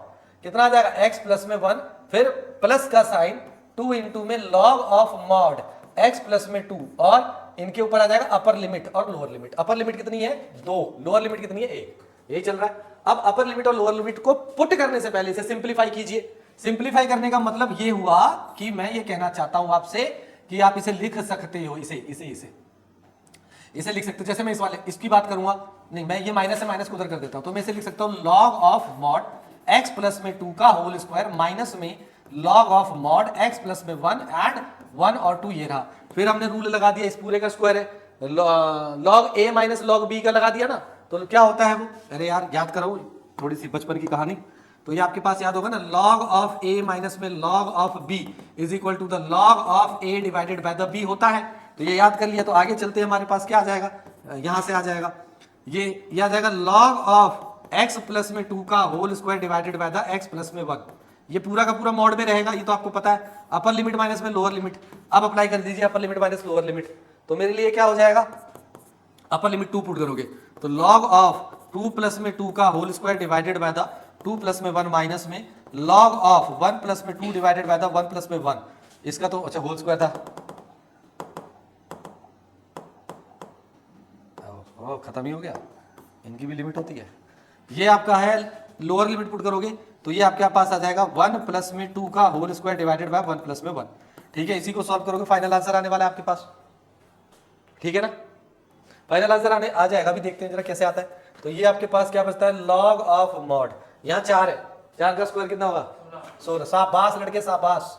कितना आ जाएगा, x प्लस में 1 फिर प्लस का साइन 2 इंटू में log of mod x plus में 2 और इनके ऊपर आ जाएगा अपर लिमिट और लोअर लिमिट। अपर लिमिट कितनी है, 2, लोअर लिमिट कितनी है, 1, यही चल रहा है। अब अपर लिमिट और लोअर लिमिट को पुट करने से पहले इसे सिंप्लीफाई कीजिए। सिंप्लीफाई करने का मतलब ये हुआ कि मैं ये कहना चाहता हूं आपसे कि आप इसे लिख सकते हो, इसे लिख सकते हो। जैसे मैं इस वाले इसकी बात करूंगा, नहीं मैं ये माइनस से माइनस को उधर कर देता हूं, तो मैं इसे लिख सकता हूं log of mod x plus में 2 का होल स्क्वायर माइनस में log of mod x plus में 1 एंड 1 और 2 ये रहा। फिर हमने रूल लगा दिया, इस पूरे का स्क्वायर है, log a minus log b का लगा दिया ना, तो क्या होता है वो, अरे यार याद करो थोड़ी सी बचपन की कहानी, तो ये आपके पास याद होगा ना, log ऑफ a माइनस में log of b is equal to the log of a divided by the b होता है। तो ये याद कर लिया, तो आगे चलते हैं, हमारे पास क्या आ जाएगा, यहां से आ जाएगा ये आ जाएगा log ऑफ x प्लस में 2 का whole square divided by the x plus में 1। ये पूरा का पूरा मॉड में रहेगा, ये तो आपको पता है, अपर लिमिट माइनस में लोअर लिमिट। अब अप्लाई कर दीजिए अपर लिमिट माइनस लोअर लिमिट, तो मेरे लिए क्या हो जाएगा, अपर लिमिट 2 पुट करोगे तो log ऑफ 2 प्लस में 2 का whole square divided by the 2 plus में 1 माइनस में log ऑफ 1 प्लस में 2 डिवाइडेड बाय द 1 प्लस में 1, इसका तो अच्छा होल स्क्वायर था, खत्म ही हो गया, इनकी भी लिमिट होती है। ये आपका है लोअर लिमिट पुट करोगे तो ये आपके पास आ जाएगा 1 प्लस में 2 का whole square divided by 1 plus में 1, ठीक है। इसी को सॉल्व करोगे फाइनल आंसर आने वाला है आपके पास, ठीक है ना, फाइनल आंसर आ जाएगा। अभी देखते हैं जरा कैसे आता है। तो ये आपके पास क्या बचता है, log ऑफ मॉड, यहाँ 4 है, 4 का स्क्वायर कितना होगा, 16, शाबाश लड़के शाबाश।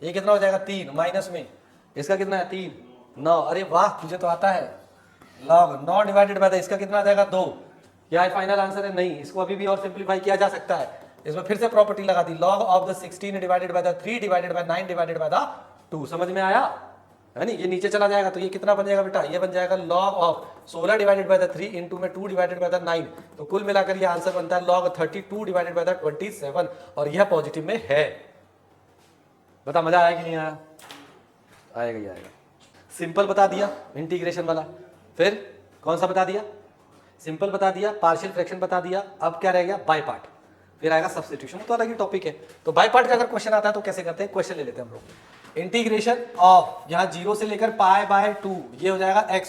ये कितना हो जाएगा, 3 माइनस में इसका कितना है, 3, 9, अरे वाह तुझे तो आता है। log 9 डिवाइडेड बाय इसका कितना आ जाएगा, 2। क्या फाइनल आंसर है, नहीं, इसको अभी भी और सिंप्लीफाई किया जा सकता है। इसमें फिर से प्रॉपर्टी लगा दी, log of the 16 divided by the 3 divided by 9 divided by the 2, समझ में आया है नहीं। ये नीचे चला जाएगा तो ये कितना बन जाएगा बेटा, ये बन जाएगा log of 16 divided by the 3 into में 2 डिवाइडेड बाय द 9, तो कुल मिलाकर ये आंसर बनता है log 32 डिवाइडेड बाय द 27, और यह पॉजिटिव में है। बता मजा आया कि नहीं आया, आएगा ही आएगा। सिंपल बता दिया इंटीग्रेशन वाला, फिर कौन सा बता दिया, सिंपल बता दिया, पार्शियल फ्रैक्शन बता दिया, अब क्या रह गया, बाय पार्ट, फिर आएगा सब्स्टिट्यूशन, तो अलग ही टॉपिक है। तो बाय पार्ट का अगर क्वेश्चन आता है तो कैसे करते हैं, क्वेश्चन ले लेते हैं हम लोग। इंटीग्रेशन ऑफ यहाँ 0 से लेकर पाई बाय 2, ये हो जाएगा x,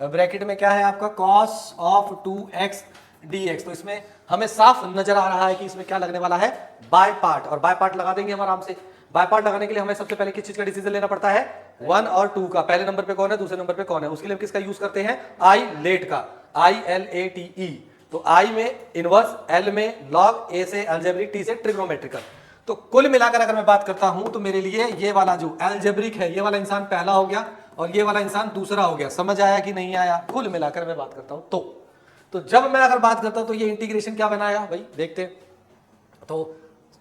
ब्रैकेट में क्या है आपका cos ऑफ 2x dx। तो इसमें हमें साफ नजर आ रहा है कि इसमें क्या लगने वाला है, बाय पार्ट, और बाय पार्ट लगा देंगे हम आराम से। बाय पार्ट लगाने के लिए हमें सबसे पहले किस चीज का डिसीजन लेना पड़ता है, 1 और 2 का, पहले नंबर पे कौन है, दूसरे नंबर पे कौन है, उसके लिए हम किसका यूज करते हैं, आई लेट का, ILATE। तो I में इनवर्स, L में लॉग, A से अलजेब्रिक, T से ट्रिग्नोमेट्रिकल। तो कुल मिलाकर अगर मैं बात करता हूं तो मेरे लिए ये वाला जो अलजेब्रिक है, ये वाला इंसान पहला हो गया और ये वाला इंसान दूसरा हो गया। समझ आया कि नहीं आया, कुल मिलाकर मैं बात करता हूं तो जब मैं अगर बात करता हूं तो ये इंटीग्रेशन क्या बनाया भाई, देखते हैं। तो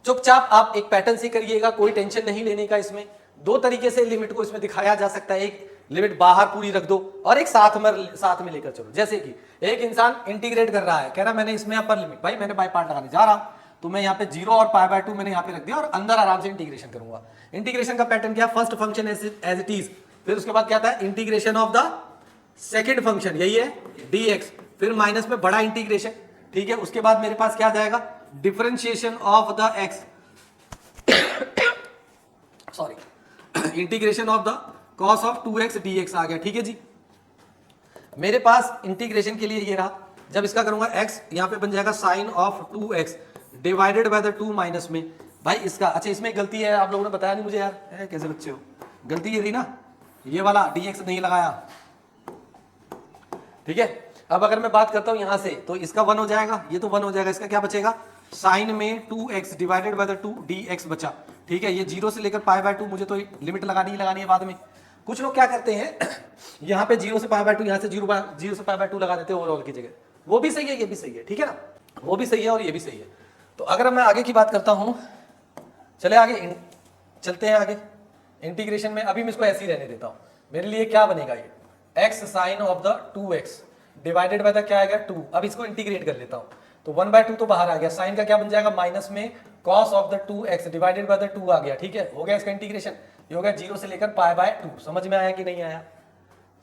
चुपचाप आप एक पैटर्न से करिएगा, कोई टेंशन नहीं लेने का। इसमें दो तरीके से लिमिट को इसमें दिखाया जा सकता है, एक लिमिट बाहर पूरी रख दो और एक साथ में लेकर चलो। जैसे कि एक इंसान इंटीग्रेट कर रहा है, कह रहा मैंने इसमें अपर लिमिट, भाई मैंने बाय पार्ट लगाने जा रहा हूं, तो मैं यहाँ पे 0 और π/2 मैंने यहाँ पे रख दिया और अंदर आराम से इंटीग्रेशन करूंगा। इंटीग्रेशन का पैटर्न क्या, first function as it is, फिर उसके बाद क्या था integration of the second function, यही है dx, फिर माइनस में बड़ा इंटीग्रेशन, ठीक है। उसके बाद मेरे पास क्या जाएगा, differentiation of the x, sorry integration of the cos of 2x dx आ गया, ठीक है जी। मेरे पास इंटीग्रेशन के लिए ये रहा, जब इसका करूंगा x, यहां पे बन जाएगा sine of 2x divided by the 2 minus में, भाई इसका, अच्छा इसमें गलती है, आप लोगों ने बताया नहीं मुझे यार, कैसे बच्चे हो, गलती ये थी ना, ये वाला dx नहीं लगाया, ठीक है। अब अगर मैं बात करता हूं यहां से, तो इसका 1 हो जाएगा, ये तो 1 हो जाएगा, इसका क्या बचेगा, साइन में 2x divided by the 2 dx बचा, ठीक है। ये 0 से लेकर π/2, मुझे तो लिमिट लगानी ही लगानी है बाद में। कुछ लोग क्या करते हैं यहाँ पे 0 से π/2, यहाँ से 0 से π/2 लगा देते हैं ओवरऑल की जगह, वो भी सही है, ये भी सही है, ठीक है ना, वो भी सही है और ये भी सही है। तो अगर मैं आगे की बात करता हूँ, चले आगे चलते हैं आगे इंटीग्रेशन में, अभी मैं इसको ऐसे ही रहने देता हूँ। मेरे लिए क्या बनेगा, ये x sine of the 2x divided by the क्या आएगा 2, अब इसको इंटीग्रेट कर लेता हूँ, तो 1/2 तो बाहर आ गया, साइन का क्या बन जाएगा माइनस में cos of the 2x divided by the 2 आ गया, ठीक है, हो गया इसका इंटीग्रेशन, ये हो गया 0 से लेकर π/2। समझ में आया कि नहीं आया,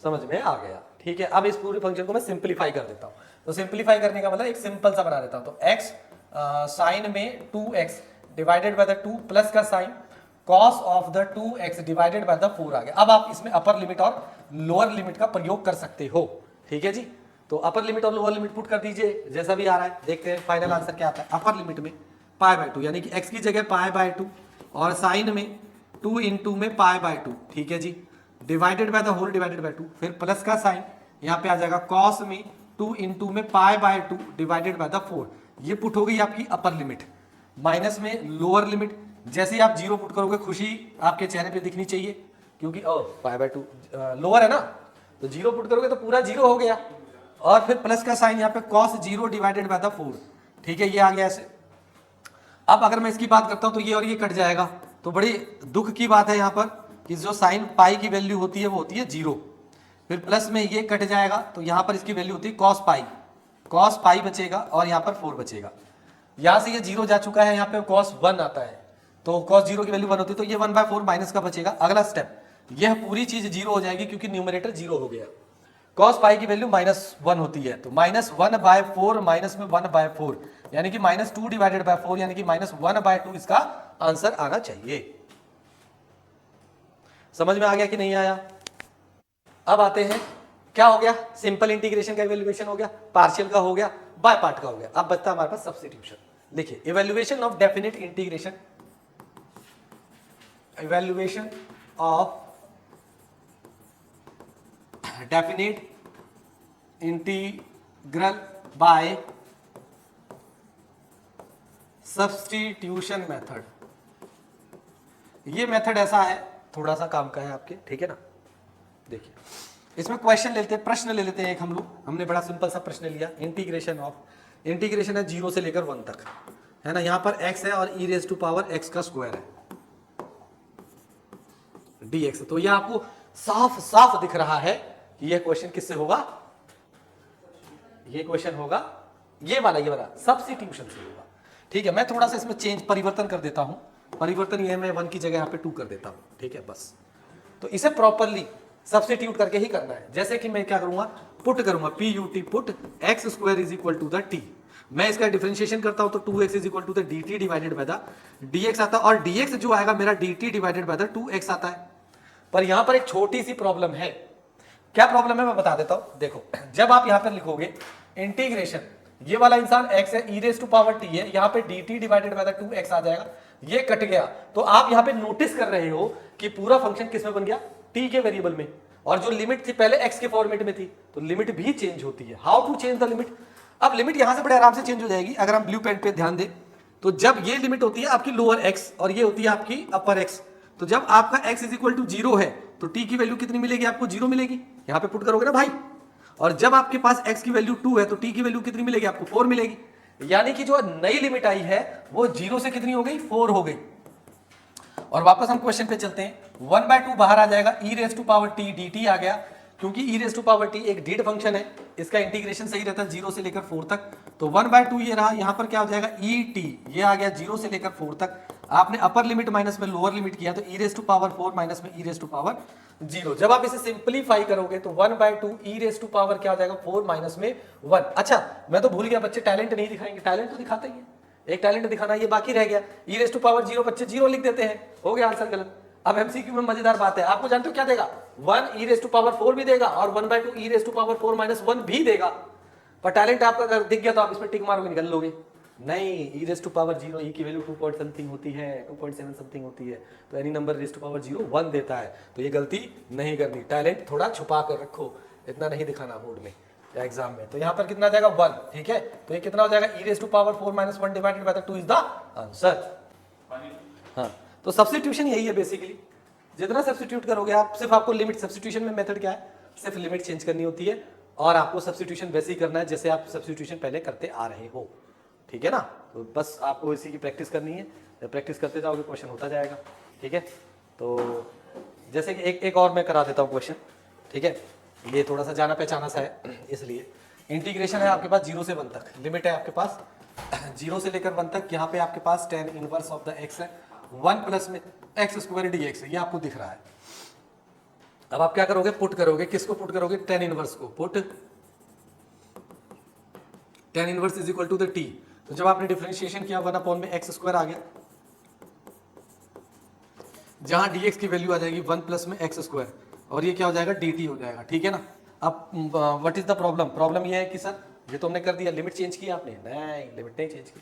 समझ में आ गया, ठीक है। अब इस पूरे फंक्शन को मैं सिंप्लीफाई कर देता हूँ, तो सिंप्लीफाई करने का मतलब एक सिंपल सा बना देता हूँ, तो x साइन में 2x divided by the 2 plus का sine cos of the 2x divided by the 4 आ गया। अब आप इसमें अपर लिमिट और लोअर लिमिट का प्रयोग कर सकते हो, ठीक है जी। तो अपर लिमिट और लोअर लिमिट पुट कर दीजिए, जैसा भी आ रहा है, देखते हैं फाइनल आंसर क्या आता है। अपर लिमिट में π/2 यानी कि x की जगह π/2 और साइन में 2 इंटू में π/2, ठीक है जी, divided by the whole divided by 2, फिर प्लस का साइन यहाँ पे आ जाएगा cos में 2 इंटू में π/2 डिवाइडेड बाय द 4, ये पुट हो गई आपकी अपर लिमिट, माइनस में लोअर लिमिट। जैसे ही आप 0 पुट करोगे खुशी आपके चेहरे पे दिखनी चाहिए, क्योंकि π/2 लोअर है ना, तो 0 पुट करोगे तो पूरा 0 हो गया, और फिर प्लस का साइन यहाँ पे cos 0 डिवाइडेड बाय द 4, ठीक है, ये आ गया ऐसे। अब अगर मैं इसकी बात करता हूं तो ये और ये कट जाएगा, तो बड़ी दुख की बात है यहाँ पर कि जो साइन पाई की वैल्यू होती है वो होती है 0, फिर प्लस में ये कट जाएगा, तो यहाँ पर इसकी वैल्यू होती है cos पाई बचेगा और यहाँ पर 4 बचेगा। यहाँ से ये 0 जा चुका है, यहाँ पे cos 1 आता है, तो cos 0 की वैल्यू 1 होती है, तो ये 1/4 माइनस का बचेगा। अगला स्टेप, यह पूरी चीज 0 हो जाएगी क्योंकि न्यूमरेटर 0 हो गया, cos पाई की वैल्यू -1 होती है, तो -1/4 माइनस में 1/4 यानी कि -2 डिवाइडेड बाय 4 यानी कि -1/2 इसका आंसर आना चाहिए। समझ में आ गया कि नहीं आया। अब आते हैं, क्या हो गया, सिंपल इंटीग्रेशन का इवैल्यूएशन हो गया, पार्शियल का हो गया, बाय पार्ट का हो गया। अब बचता हमारे पास सब्स्टिट्यूशन। देखिए, evaluation of definite integration, evaluation of definite integral by substitution method. ये मेथड ऐसा है, थोड़ा सा काम का है आपके, ठीक है ना। देखिए, इसमें क्वेश्चन लेते हैं, प्रश्न ले लेते हैं एक हम लोग, हमने बड़ा सिंपल सा प्रश्न लिया, इंटीग्रेशन है 0 से लेकर 1 तक, है ना। यहां पर x है और e⁻x का स्क्वायर है dx, तो ये आपको साफ साफ दिख रहा है कि यह क्वेश्चन किससे होगा, ये क्वेश्चन होगा ये वाला सब्स्टिट्यूशन से होगा, ठीक है। मैं थोड़ा सा इसमें परिवर्तन कर देता हूं, परिवर्तन ये मैं 1 की जगह यहाँ पे 2 कर देता हूं, ठीक है बस। तो इसे प्रॉपरली सब्स्टिट्यूट करके ही करना है। जैसे कि मैं क्या करूंगा, पुट करूंगा PUT put x² is equal to the t, मैं इसका डिफरेंशिएशन करता हूं तो 2x is equal to the dt divided by the dx आता है, और dx जो आएगा मेरा dt divided by the 2x आता है। पर यहां पर एक छोटी सी प्रॉब्लम है। क्या प्रॉब्लम है मैं बता देता हूं। देखो, जब आप यहां पर लिखोगे इंटीग्रेशन, ये वाला इंसान x है, e⁻t है, यहाँ पे dt divided by the 2x आ जाएगा, ये कट गया, तो आप यहाँ पे नोटिस कर रहे हो कि पूरा फंक्शन किस में बन गया, t के वेरिएबल में, और जो लिमिट थी पहले x के फॉर्मेट में थी, तो लिमिट भी चेंज होती है। How to change the limit, अब लिमिट यहां से बड़े आराम से चेंज हो जाएगी। अगर हम ब्लू पेंट पे ध्यान दें तो जब ये लिमिट होती है आपकी लोअर x और ये होती है आपकी अपर x, तो जब आपका x इज इक्वल टू 0 है तो t की वैल्यू कितनी मिलेगी आपको, 0 मिलेगी, यहाँ पे पुट करोगे ना भाई। और जब आपके पास x की वैल्यू 2 है तो t की वैल्यू कितनी मिलेगी आपको, 4 मिलेगी। यानी कि जो नई लिमिट आई है वो 0 से कितनी हो गई, 4 हो गई। और वापस हम क्वेश्चन पे चलते हैं। 1/2 बाहर आ जाएगा, e raise to power T dt आ गया, क्योंकि e raise to power T एक डीड फंक्शन है, इसका इंटीग्रेशन सही रहता है 0 से लेकर 4 तक। तो 1/2 ये रहा, यहाँ पर क्या हो जाएगा ई टी, ये आ गया 0 से लेकर 4 तक। आपने अपर लिमिट माइनस में लोअर लिमिट किया तो ई रेस टू पावर 4 माइनस में ई रेस टू पावर 0। जब आप इसे सिंपलीफाई करोगे तो 1/2 ई रेस टू पावर क्या हो जाएगा 4 माइनस में 1। अच्छा मैं तो भूल गया, बच्चे टैलेंट नहीं दिखाएंगे, टैलेंट तो दिखाते ही है, एक टैलेंट दिखाना ये बाकी रह गया। ई रेस टू पावर 0 बच्चे 0 लिख देते हैं, हो गया आंसर गलत। अब एमसीक्यू में मजेदार बात है, आपको जानते हो क्या देगा, 1 ई रेस टू पावर 4 भी देगा और 1/2 ई रेस टू पावर 4 माइनस 1 भी देगा। पर टैलेंट आपका अगर दिख गया तो आप इसमें टिक मारोगे, निकल लोगे। नहीं, ई रेस टू पावर 0 ई की वैल्यू 2 पॉइंट समथिंग होती है, 2.7 समथिंग होती है, तो any number raise to power 0 1 देता है। तो ये गलती नहीं करनी, टैलेंट थोड़ा छुपा कर रखो, इतना नहीं दिखाना बोर्ड में या एग्जाम में। तो यहाँ पर कितना आ जाएगा 1, ठीक है। तो ये कितना हो जाएगा e raise to power 4 minus 1 divided by 2 is the answer. हाँ, तो सब्स्टिट्यूशन यही है बेसिकली, जितना सब्स्टिट्यूट करोगे आप, सिर्फ आपको लिमिट, सब्स्टिट्यूशन में मेथड क्या है, सिर्फ लिमिट चेंज करनी होती है और आपको सब्स्टिट्यूशन वैसे ही करना है जैसे आप सब्स्टिट्यूशन पहले करते आ रहे हो, ठीक है ना। तो बस आपको इसी की प्रैक्टिस करनी है, जब प्रैक्टिस करते जाओगे क्वेश्चन होता जाएगा, ठीक है। तो जैसे कि एक और मैं करा देता हूँ क्वेश्चन, ठीक है। ये थोड़ा सा जाना पहचाना सा है, इसलिए इंटीग्रेशन है आपके पास 0 से 1 तक, लिमिट है आपके पास 0 से लेकर 1 तक। यहाँ पे आपके पास tan inverse of the x है, 1 प्लस में एक्स स्क्वायर dx है, ये आपको दिख रहा है। अब आप क्या करोगे, पुट करोगे, किसको पुट करोगे, tan इनवर्स को। Put tan inverse is equal to the t। तो जब आपने डिफरेंशिएशन किया 1 अपॉन में एक्स स्क्वायर आ गया, जहां dx की वैल्यू आ जाएगी 1 प्लस में एक्स स्क्वायर और ये क्या हो जाएगा dt हो जाएगा, ठीक है ना। अब what is the problem, problem ये है कि सर ये तो हमने कर दिया, लिमिट चेंज की आपने, नहीं लिमिट नहीं चेंज की।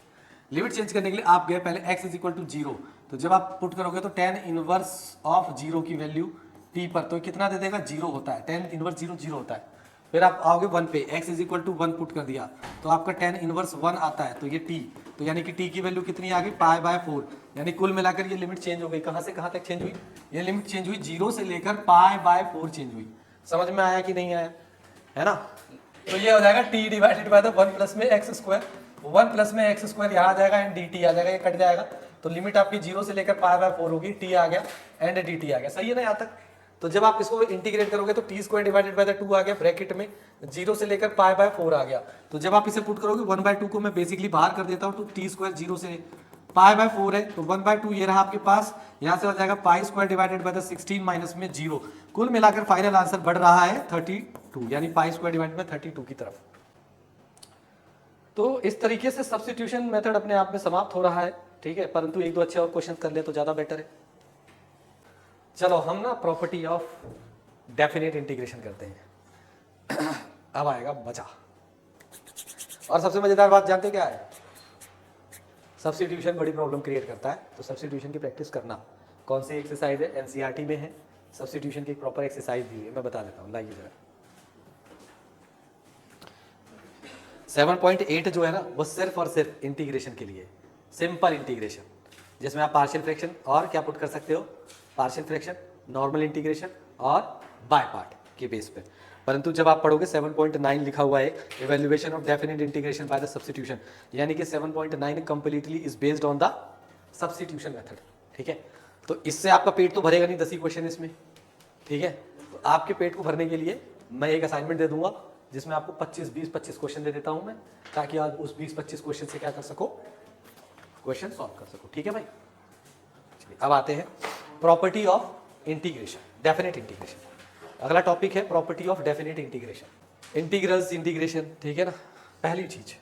लिमिट चेंज करने के लिए आप गए पहले x इज इक्वल टू 0, तो जब आप पुट करोगे तो tan इनवर्स ऑफ 0 की वैल्यू t पर, तो कितना दे देगा 0 होता है, tan इनवर्स 0 0 होता है। फिर आप आओगे 1 पे, x is equal to 1 put कर दिया तो आपका tan इनवर्स 1 आता है, तो ये t, तो यानी कि t की वैल्यू कितनी आ गई π/4, यानी कुल मिलाकर ये लिमिट चेंज हो गई। कहाँ से कहाँ तक चेंज हुई, ये लिमिट चेंज हुई 0 से लेकर π/4 चेंज हुई। समझ में आया कि नहीं आया, है ना। तो ये हो जाएगा t divided by the 1 plus में एक्स स्क्वायर, 1 प्लस में एक्स स्क्वायर यहाँ आ जाएगा एंड dt आ जाएगा, ये कट जाएगा। तो लिमिट आपकी 0 से लेकर π/4 होगी, t आ गया एंड dt आ गया, सही है ना यहाँ तक। तो जब आप इसको इंटीग्रेट करोगे तो t square divided by the 2 आ गया, ब्रैकेट में 0 से लेकर π/4 आ गया। तो जब आप इसे पुट करोगे 1/2 को मैं बेसिकली बाहर कर देता हूँ, तो t स्क्वायर 0 से π/4 है, तो 1/2 ये रहा आपके पास, यहाँ से हो जाएगा pi square divided by the 16 minus में 0। कुल मिलाकर फाइनल आंसर बढ़ रहा है 32, यानी पाई स्क्वायर डिवाइडेड बाय 32 की तरफ। तो इस तरीके से सब्स्टिट्यूशन मेथड अपने आप में समाप्त हो रहा है, ठीक है, परंतु एक दो अच्छे और क्वेश्चन कर ले तो ज्यादा बेटर है। चलो हम ना प्रॉपर्टी ऑफ डेफिनेट इंटीग्रेशन करते हैं। अब आएगा मजा, और सबसे मजेदार बात जानते क्या है, सब्स्टिट्यूशन बड़ी प्रॉब्लम क्रिएट करता है, तो सब्स्टिट्यूशन की प्रैक्टिस करना। कौन सी एक्सरसाइज है, एनसीईआरटी में है, सब्स्टिट्यूशन की एक प्रॉपर एक्सरसाइज दी हुई है, मैं बता देता हूँ, लाइए जरा। 7.8 जो है ना, वो सिर्फ और सिर्फ इंटीग्रेशन के लिए, सिंपल इंटीग्रेशन, जिसमें आप पार्शियल फ्रैक्शन और क्या पुट कर सकते हो, पार्शियल फ्रैक्शन, नॉर्मल इंटीग्रेशन और बाय पार्ट के बेस पे। परंतु जब आप पढ़ोगे 7.9 लिखा हुआ है, evaluation of definite integration by the substitution, यानी कि 7.9 completely is based on the substitution method, ठीक है। तो इससे आपका पेट तो भरेगा नहीं, 10 ही क्वेश्चन इसमें, ठीक है। तो आपके पेट को भरने के लिए मैं एक असाइनमेंट दे दूंगा, जिसमें आपको 25 क्वेश्चन दे देता हूं मैं, ताकि आप उस 20-25 क्वेश्चन से क्या कर सको, क्वेश्चन सॉल्व कर सको, ठीक है भाई। चलिए अब आते हैं property of integration, definite integration. अगला टॉपिक है property of definite integration, integrals, integration, ठीक है ना। पहली चीज,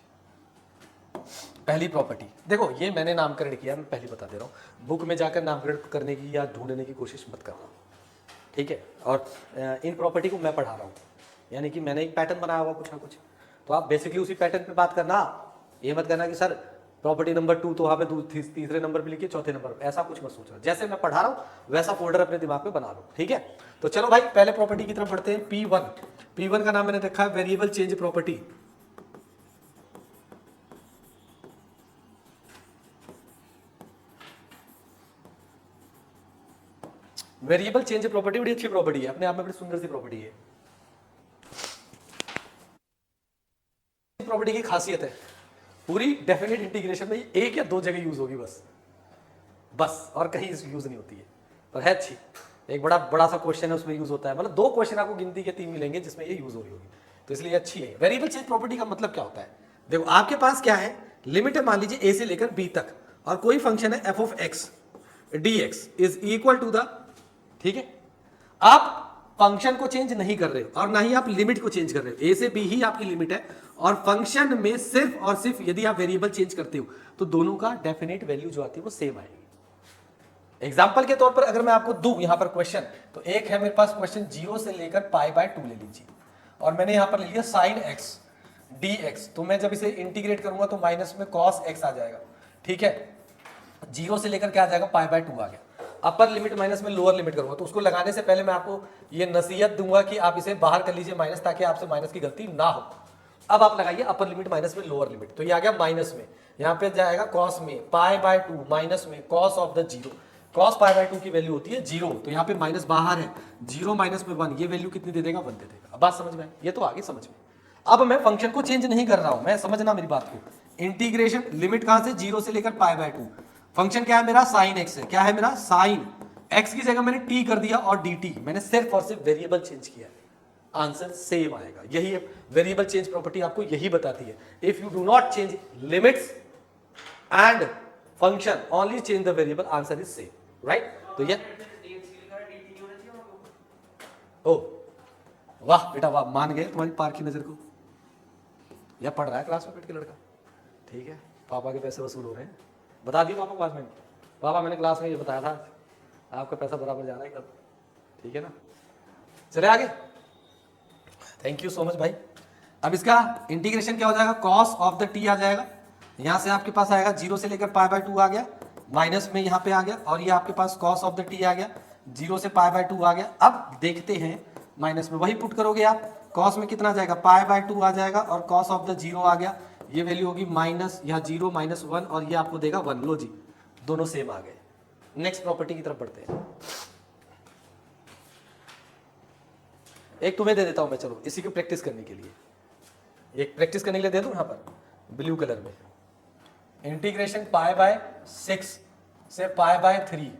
पहली प्रॉपर्टी, देखो ये मैंने नामकरण किया, मैं पहले बता दे रहा हूँ, बुक में जाकर नामकरण करने की या ढूंढने की कोशिश मत करना, ठीक है। और इन प्रॉपर्टी को मैं पढ़ा रहा हूँ, यानी कि मैंने एक पैटर्न बनाया हुआ कुछ ना कुछ, तो आप बेसिकली उसी पैटर्न पे बात करना। ये मत करना कि सर प्रॉपर्टी नंबर 2 तो वहाँ पे तीसरे नंबर पे लिखिए, चौथे नंबर पे, ऐसा कुछ मत सोचना। जैसे मैं पढ़ा रहा हूँ वैसा फोल्डर अपने दिमाग में बना लो, ठीक है। तो चलो भाई पहले प्रॉपर्टी की तरफ बढ़ते हैं, P1 का नाम मैंने रखा है variable change property. Variable change property बड़ी अच्छी प्रॉपर्टी है, अपने आप में बड़ी सुंदर सी प्रॉपर्टी है। प्रॉपर्टी की खासियत है, पूरी डेफिनेट इंटीग्रेशन में एक या दो जगह यूज होगी बस। बस, और कहीं यूज नहीं होती है, पर है अच्छी। एक बड़ा बड़ा सा क्वेश्चन है, उसमें यूज होता है, मतलब 2 क्वेश्चन आपको गिनती के 3 मिलेंगे जिसमें ये यूज हो रही होगी, तो इसलिए अच्छी है। वेरिएबल चेंज प्रॉपर्टी का मतलब क्या होता है, देखो आपके पास क्या है, लिमिट है मान लीजिए ए से लेकर बी तक, और कोई फंक्शन है f of x d x is equal to the, ठीक है, आप फंक्शन को चेंज नहीं कर रहे हो और ना ही आप लिमिट को चेंज कर रहे हो, ए से बी ही आपकी लिमिट है, और फंक्शन में सिर्फ और सिर्फ यदि आप वेरिएबल चेंज करते हो तो दोनों का डेफिनेट वैल्यू जो आती है वो सेम आएगी। एग्जाम्पल के तौर पर अगर मैं आपको दूं यहां पर क्वेश्चन, तो एक है मेरे पास क्वेश्चन 0 से लेकर π/2 ले लीजिए, और मैंने यहां पर ले लिया sin x dx, तो मैं जब इसे इंटीग्रेट करूंगा तो माइनस में cos x आ जाएगा, ठीक है, 0 से लेकर क्या आ जाएगा π/2 आ गया। अपर लिमिट माइनस में लोअर लिमिट करूंगा, तो उसको लगाने से पहले मैं आपको ये नसीहत दूंगा कि आप इसे बाहर कर लीजिए माइनस, ताकि आपसे माइनस की गलती ना हो। अब आप लगाइए अपर लिमिट माइनस में लोअर लिमिट, तो ये आ गया माइनस में, यहाँ पे जाएगा cos में π/2 माइनस में cos ऑफ द 0, cos π/2 की वैल्यू होती है 0, तो यहाँ पे माइनस बाहर है, 0 माइनस में 1, ये वैल्यू कितनी दे देगा, 1 दे देगा। अब बात समझ में, ये तो आगे समझ में। अब मैं फंक्शन को चेंज नहीं कर रहा हूं, मैं समझना मेरी बात को, इंटीग्रेशन लिमिट कहां से, 0 से लेकर π/2, फंक्शन क्या है मेरा sin x है, क्या है मेरा sin x की जगह मैंने t कर दिया और dt, मैंने सिर्फ और सिर्फ वेरिएबल चेंज किया, आंसर सेम आएगा। यही वेरिएबल चेंज प्रॉपर्टी आपको यही बताती है, if you do not change limits and function only change the variable, answer is same, right. तो ये ओ वाह बेटा वाह, मान गए तुम्हारी पार की नजर को, या पढ़ रहा है क्लास में बैठ के लड़का, ठीक है, पापा के पैसे वसूल हो रहे हैं, बता दिए पापा क्लास में, पापा मैंने क्लास में ये बताया था, आपका पैसा बराबर जा रहा है कल, ठीक है ना। चले आगे, थैंक यू सो मच भाई। अब इसका इंटीग्रेशन क्या हो जाएगा, cos ऑफ द t आ जाएगा, यहां से आपके पास आएगा 0 से लेकर π/2 आ गया, माइनस में यहाँ पे आ गया, और ये आपके पास cos ऑफ द t आ गया, 0 से π/2 आ गया। अब देखते हैं माइनस में वही पुट करोगे आप, cos में कितना आ जाएगा, π/2 आ जाएगा, और cos ऑफ द 0 आ गया, ये वैल्यू होगी माइनस, यहाँ 0 माइनस 1, और ये आपको देगा 1। लो जी, दोनों सेम आ गए। नेक्स्ट प्रॉपर्टी की तरफ बढ़ते हैं, एक तुम्हें दे देता हूं मैं, चलो इसी को प्रैक्टिस करने के लिए, एक प्रैक्टिस करने के लिए दे दूं, यहां पर ब्लू कलर में, इंटीग्रेशन π/6 से π/3,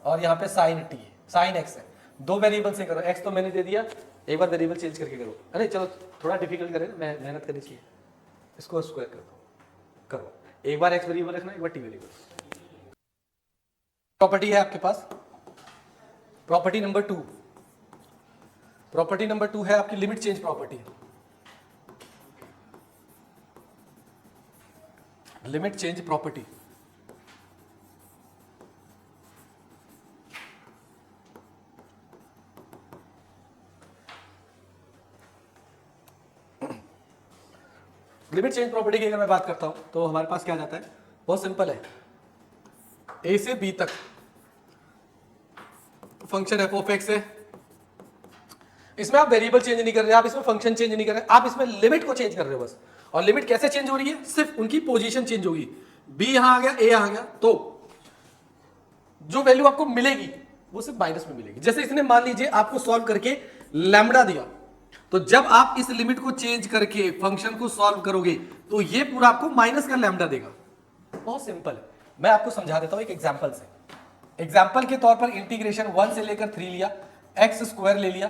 और यहाँ पे sin x है, 2 वेरिएबल से करो, x तो मैंने दे दिया, एक बार वेरिएबल चेंज करके करो, अरे चलो थोड़ा डिफिकल्ट करें ना, मेहनत करनी चाहिए, इसको स्क्वायर कर दो, करो, एक बार x वेरिएबल रखना, एक बार t वेरिएबल। प्रॉपर्टी है आपके पास, प्रॉपर्टी नंबर 2, प्रॉपर्टी नंबर 2 है आपकी limit change property, limit change property. Limit change property की अगर मैं बात करता हूं तो हमारे पास क्या जाता है, बहुत सिंपल है, ए से बी तक फंक्शन एफ ऑफ एक्स है, इसमें आप वेरिएबल चेंज नहीं कर रहे, आप इसमें फंक्शन चेंज नहीं कर रहे, आप इसमें लिमिट को चेंज कर रहे हो बस। और लिमिट कैसे चेंज हो रही है, सिर्फ उनकी पोजीशन चेंज होगी, बी यहां आ गया, ए यहां आ गया, तो जो वैल्यू आपको मिलेगी वो सिर्फ माइनस में मिलेगी। जैसे इसने मान लीजिए आपको सॉल्व करके लैम्बडा दिया, तो जब आप इस लिमिट को चेंज करके फंक्शन को सॉल्व करोगे तो ये पूरा आपको माइनस का लैम्बडा देगा। बहुत सिंपल है, मैं आपको समझा देता हूं एक एग्जांपल से। एग्जांपल के तौर पर इंटीग्रेशन 1 से लेकर 3 लिया, एक्स स्क्वायर ले लिया,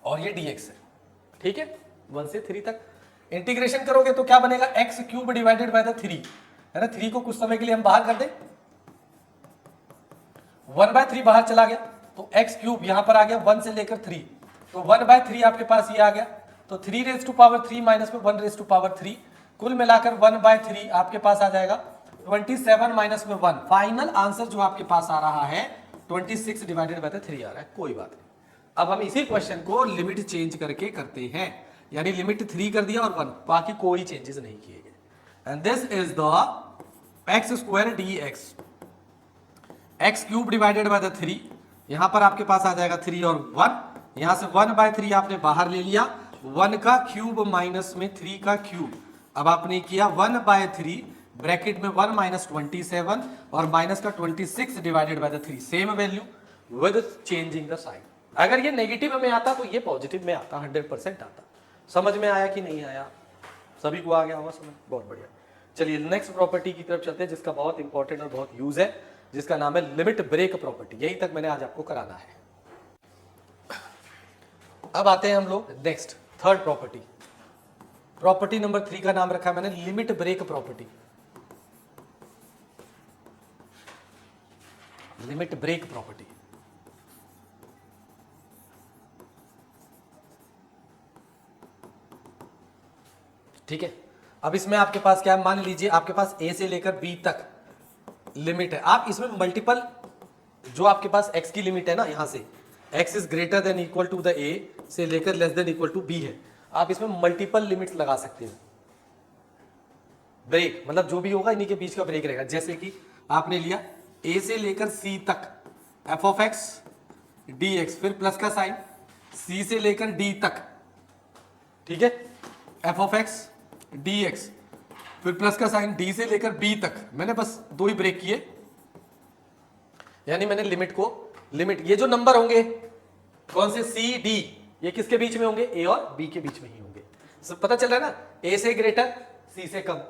और ये dx है, ठीक है, 1 से 3 तक इंटीग्रेशन करोगे तो क्या बनेगा, x cube divided by the 3, है ना, 3 को कुछ समय के लिए हम बाहर कर दें, 1/3 बाहर चला गया, तो एक्स क्यूब यहां पर आ गया 1 से लेकर 3, तो 1/3 आपके पास ये आ गया, तो 3 रेज़ टू पावर 3 माइनस में 1 रेज़ टू पावर 3, कुल मिलाकर 1/3 आपके पास आ जाएगा 27 माइनस में 1, फाइनल आंसर जो आपके पास आ रहा है 26 डिवाइडेड बाय 3 आ रहा है। कोई बात नहीं, अब हम इसी क्वेश्चन को लिमिट चेंज करके करते हैं, यानी लिमिट 3 कर दिया और 1, बाकी कोई चेंजेस नहीं किए गए। And this is the x square dx, x cube divided by the 3, यहां पर आपके पास आ जाएगा 3 और 1, यहां से 1/3 आपने बाहर ले लिया, 1 का क्यूब माइनस में 3 का क्यूब, अब आपने किया 1/3 ब्रैकेट में 1 माइनस 27 और माइनस का 26 divided by the 3, same value with changing the sign. अगर ये नेगेटिव में आता तो ये पॉजिटिव में आता, 100% आता। समझ में आया कि नहीं आया, सभी को आ गया होगा समझ, बहुत बढ़िया। चलिए नेक्स्ट प्रॉपर्टी की तरफ चलते हैं जिसका बहुत इंपॉर्टेंट और बहुत यूज है, जिसका नाम है लिमिट ब्रेक प्रॉपर्टी। यही तक मैंने आज आपको कराना है। अब आते हैं हम लोग next third property. Property number 3 का नाम रखा है मैंने limit break property. Limit break property, ठीक है। अब इसमें आपके पास क्या है, मान लीजिए आपके पास ए से लेकर बी तक लिमिट है। आप इसमें मल्टीपल, जो आपके पास x की लिमिट है ना, यहां से x is greater than equal to the a से लेकर less than equal to b है, आप इसमें मल्टीपल लिमिट्स लगा सकते हैं। ब्रेक मतलब जो भी होगा इन्हीं के बीच का ब्रेक रहेगा। जैसे कि आपने लिया a से लेकर c तक f ऑफ x dx, फिर प्लस का साइन c से लेकर d तक, ठीक है, f ऑफ x dx, फिर प्लस का साइन d से लेकर b तक। मैंने बस 2 ही ब्रेक किए, यानी मैंने लिमिट ये जो नंबर होंगे कौन से c d, ये किसके बीच में होंगे, a और b के बीच में ही होंगे। सब पता चल रहा है ना, a से ग्रेटर c से कम,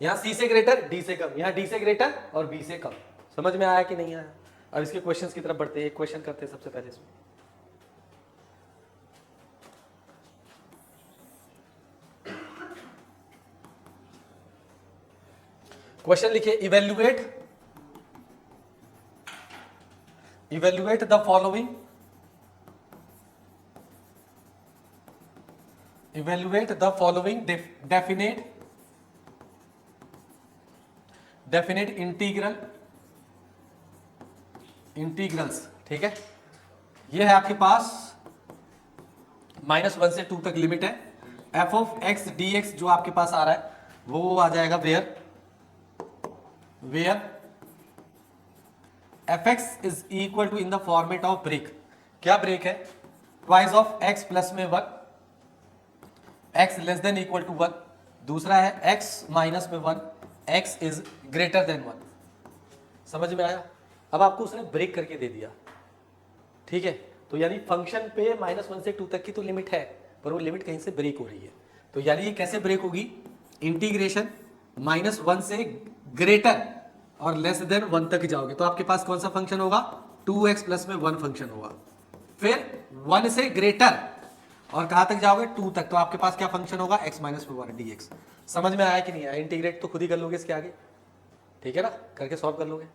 यहां c से ग्रेटर d से कम, यहां d से ग्रेटर और b से कम। समझ में आया कि नहीं आया? अब इसके क्वेश्चंस की तरफ बढ़ते हैं। एक क्वेश्चन करते हैं सबसे पहले इसमें। क्वेश्चन लिखिए, evaluate the following, definite integrals, ठीक है। ये है आपके पास -1 से 2 तक लिमिट है। f ऑफ x dx जो आपके पास आ रहा है वो आ जाएगा where fx is equal to in the format of break. क्या ब्रेक है, ट्वाइस ऑफ x प्लस में 1, x less than equal to 1, दूसरा है x माइनस में 1, x इज ग्रेटर देन 1। समझ में आया? अब आपको उसने ब्रेक करके दे दिया, ठीक है। तो यानी फंक्शन पे -1 से 2 तक की तो लिमिट है, पर वो लिमिट कहीं से ब्रेक हो रही है। तो यानी ये कैसे ब्रेक होगी, इंटीग्रेशन -1 से ग्रेटर और लेस देन 1 तक जाओगे तो आपके पास कौन सा फंक्शन होगा, 2x प्लस में 1 फंक्शन होगा। फिर 1 से ग्रेटर और कहां तक जाओगे, 2 तक, तो आपके पास क्या फंक्शन होगा, x माइनस में 1 dx। समझ में आया कि नहीं आया? इंटीग्रेट तो खुद ही कर लोगे इसके आगे, ठीक है ना, करके सॉल्व कर लोगे।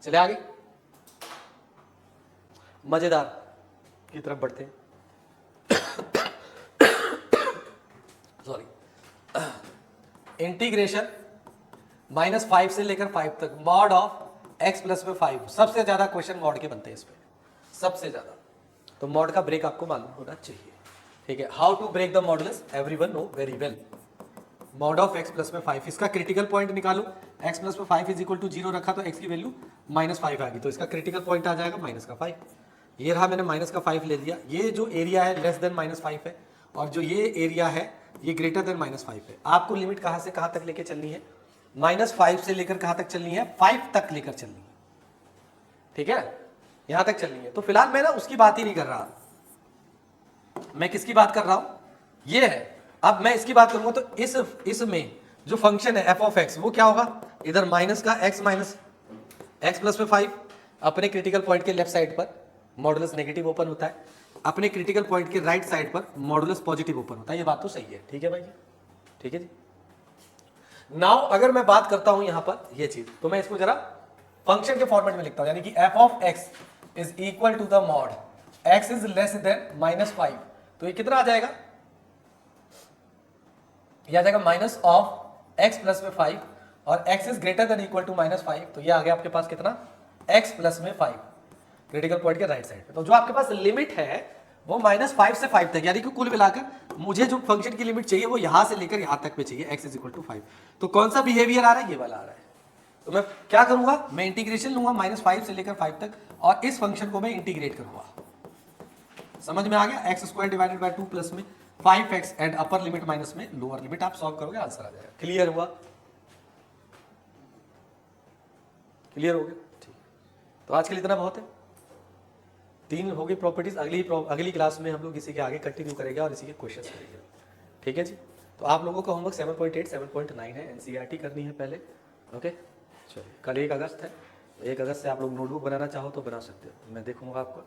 चले आगे मजेदार की तरफ बढ़ते हैं। सॉरी, इंटीग्रेशन -5 से लेकर 5 तक, मॉड ऑफ x प्लस में 5। सबसे ज्यादा क्वेश्चन मॉड के बनते हैं इसमें, सबसे ज्यादा। तो मॉड का ब्रेक आपको मालूम होना चाहिए, ठीक है। How to break the modulus, everyone know very well. Mod of x plus में 5, इसका क्रिटिकल पॉइंट निकालो। x प्लस में 5 इज इक्वल टू 0 रखा तो x की वैल्यू -5 आ गई, तो इसका क्रिटिकल पॉइंट आ जाएगा -5। ये रहा, मैंने -5 ले लिया। ये जो एरिया है लेस देन -5 है, और जो ये एरिया है ये ग्रेटर देन -5 है। आपको लिमिट कहां से कहां तक लेके चलनी है, -5 से लेकर कहां तक चलनी है, 5 तक लेकर चलनी है, ठीक है, यहां तक चलनी है। तो फिलहाल मैं ना उसकी बात ही नहीं कर रहा, मैं किसकी बात कर रहा हूं, ये है। अब मैं इसकी बात करूंगा तो इसमें जो फंक्शन है f ऑफ x वो क्या होगा, इधर माइनस का x माइनस x प्लस में 5, अपने क्रिटिकल पॉइंट के लेफ्ट साइड पर मॉडुलस नेगेटिव ओपन होता है, अपने क्रिटिकल पॉइंट के राइट साइड पर मॉडुलस पॉजिटिव ओपन होता है। ये बात तो सही है, ठीक है भाई, ठीक है जी। नाउ अगर मैं बात करता हूं यहां पर ये चीज, तो मैं इसको जरा फंक्शन के फॉर्मेट में लिखता हूं, यानी कि f of x is equal to the mod x is less than -5। तो ये कितना आ जाएगा, ये आ जाएगा माइनस ऑफ x प्लस में 5 और x is greater than equal to -5। तो ये आ गया आपके पास कितना, x प्लस में 5 क्रिटिकल पॉइंट के राइट साइड पे। तो जो आपके पास लिमिट है वो -5 से 5 तक, यानी कि कुल मिलाकर मुझे जो फंक्शन की लिमिट चाहिए वो यहां से लेकर यहां तक पे चाहिए, x इज इक्वल टू 5। तो कौन सा बिहेवियर आ रहा है, ये वाला आ रहा है। तो मैं क्या करूंगा, मैं इंटीग्रेशन लूंगा -5 से लेकर 5 तक, और इस फंक्शन को मैं इंटीग्रेट करूंगा। समझ में आ गया, x² डिवाइडेड बाय 2 प्लस में 5x and upper limit minus में लोअर लिमिट, आप सॉल्व करोगे आंसर आ जाएगा। क्लियर हुआ, क्लियर हो गया, ठीक। तो आज के लिए इतना बहुत है, 3 होगी प्रॉपर्टीज। अगली क्लास में हम लोग इसी के आगे कंटिन्यू करेंगे और इसी के क्वेश्चंस करेंगे, ठीक है जी। तो आप लोगों का होमवर्क 7.8 7.9 है, एनसीईआरटी करनी है पहले। ओके चलिए, कल 1 अगस्त है, 1 अगस्त से आप लोग नोटबुक बनाना चाहो तो बना सकते हो, मैं देखूंगा आपको।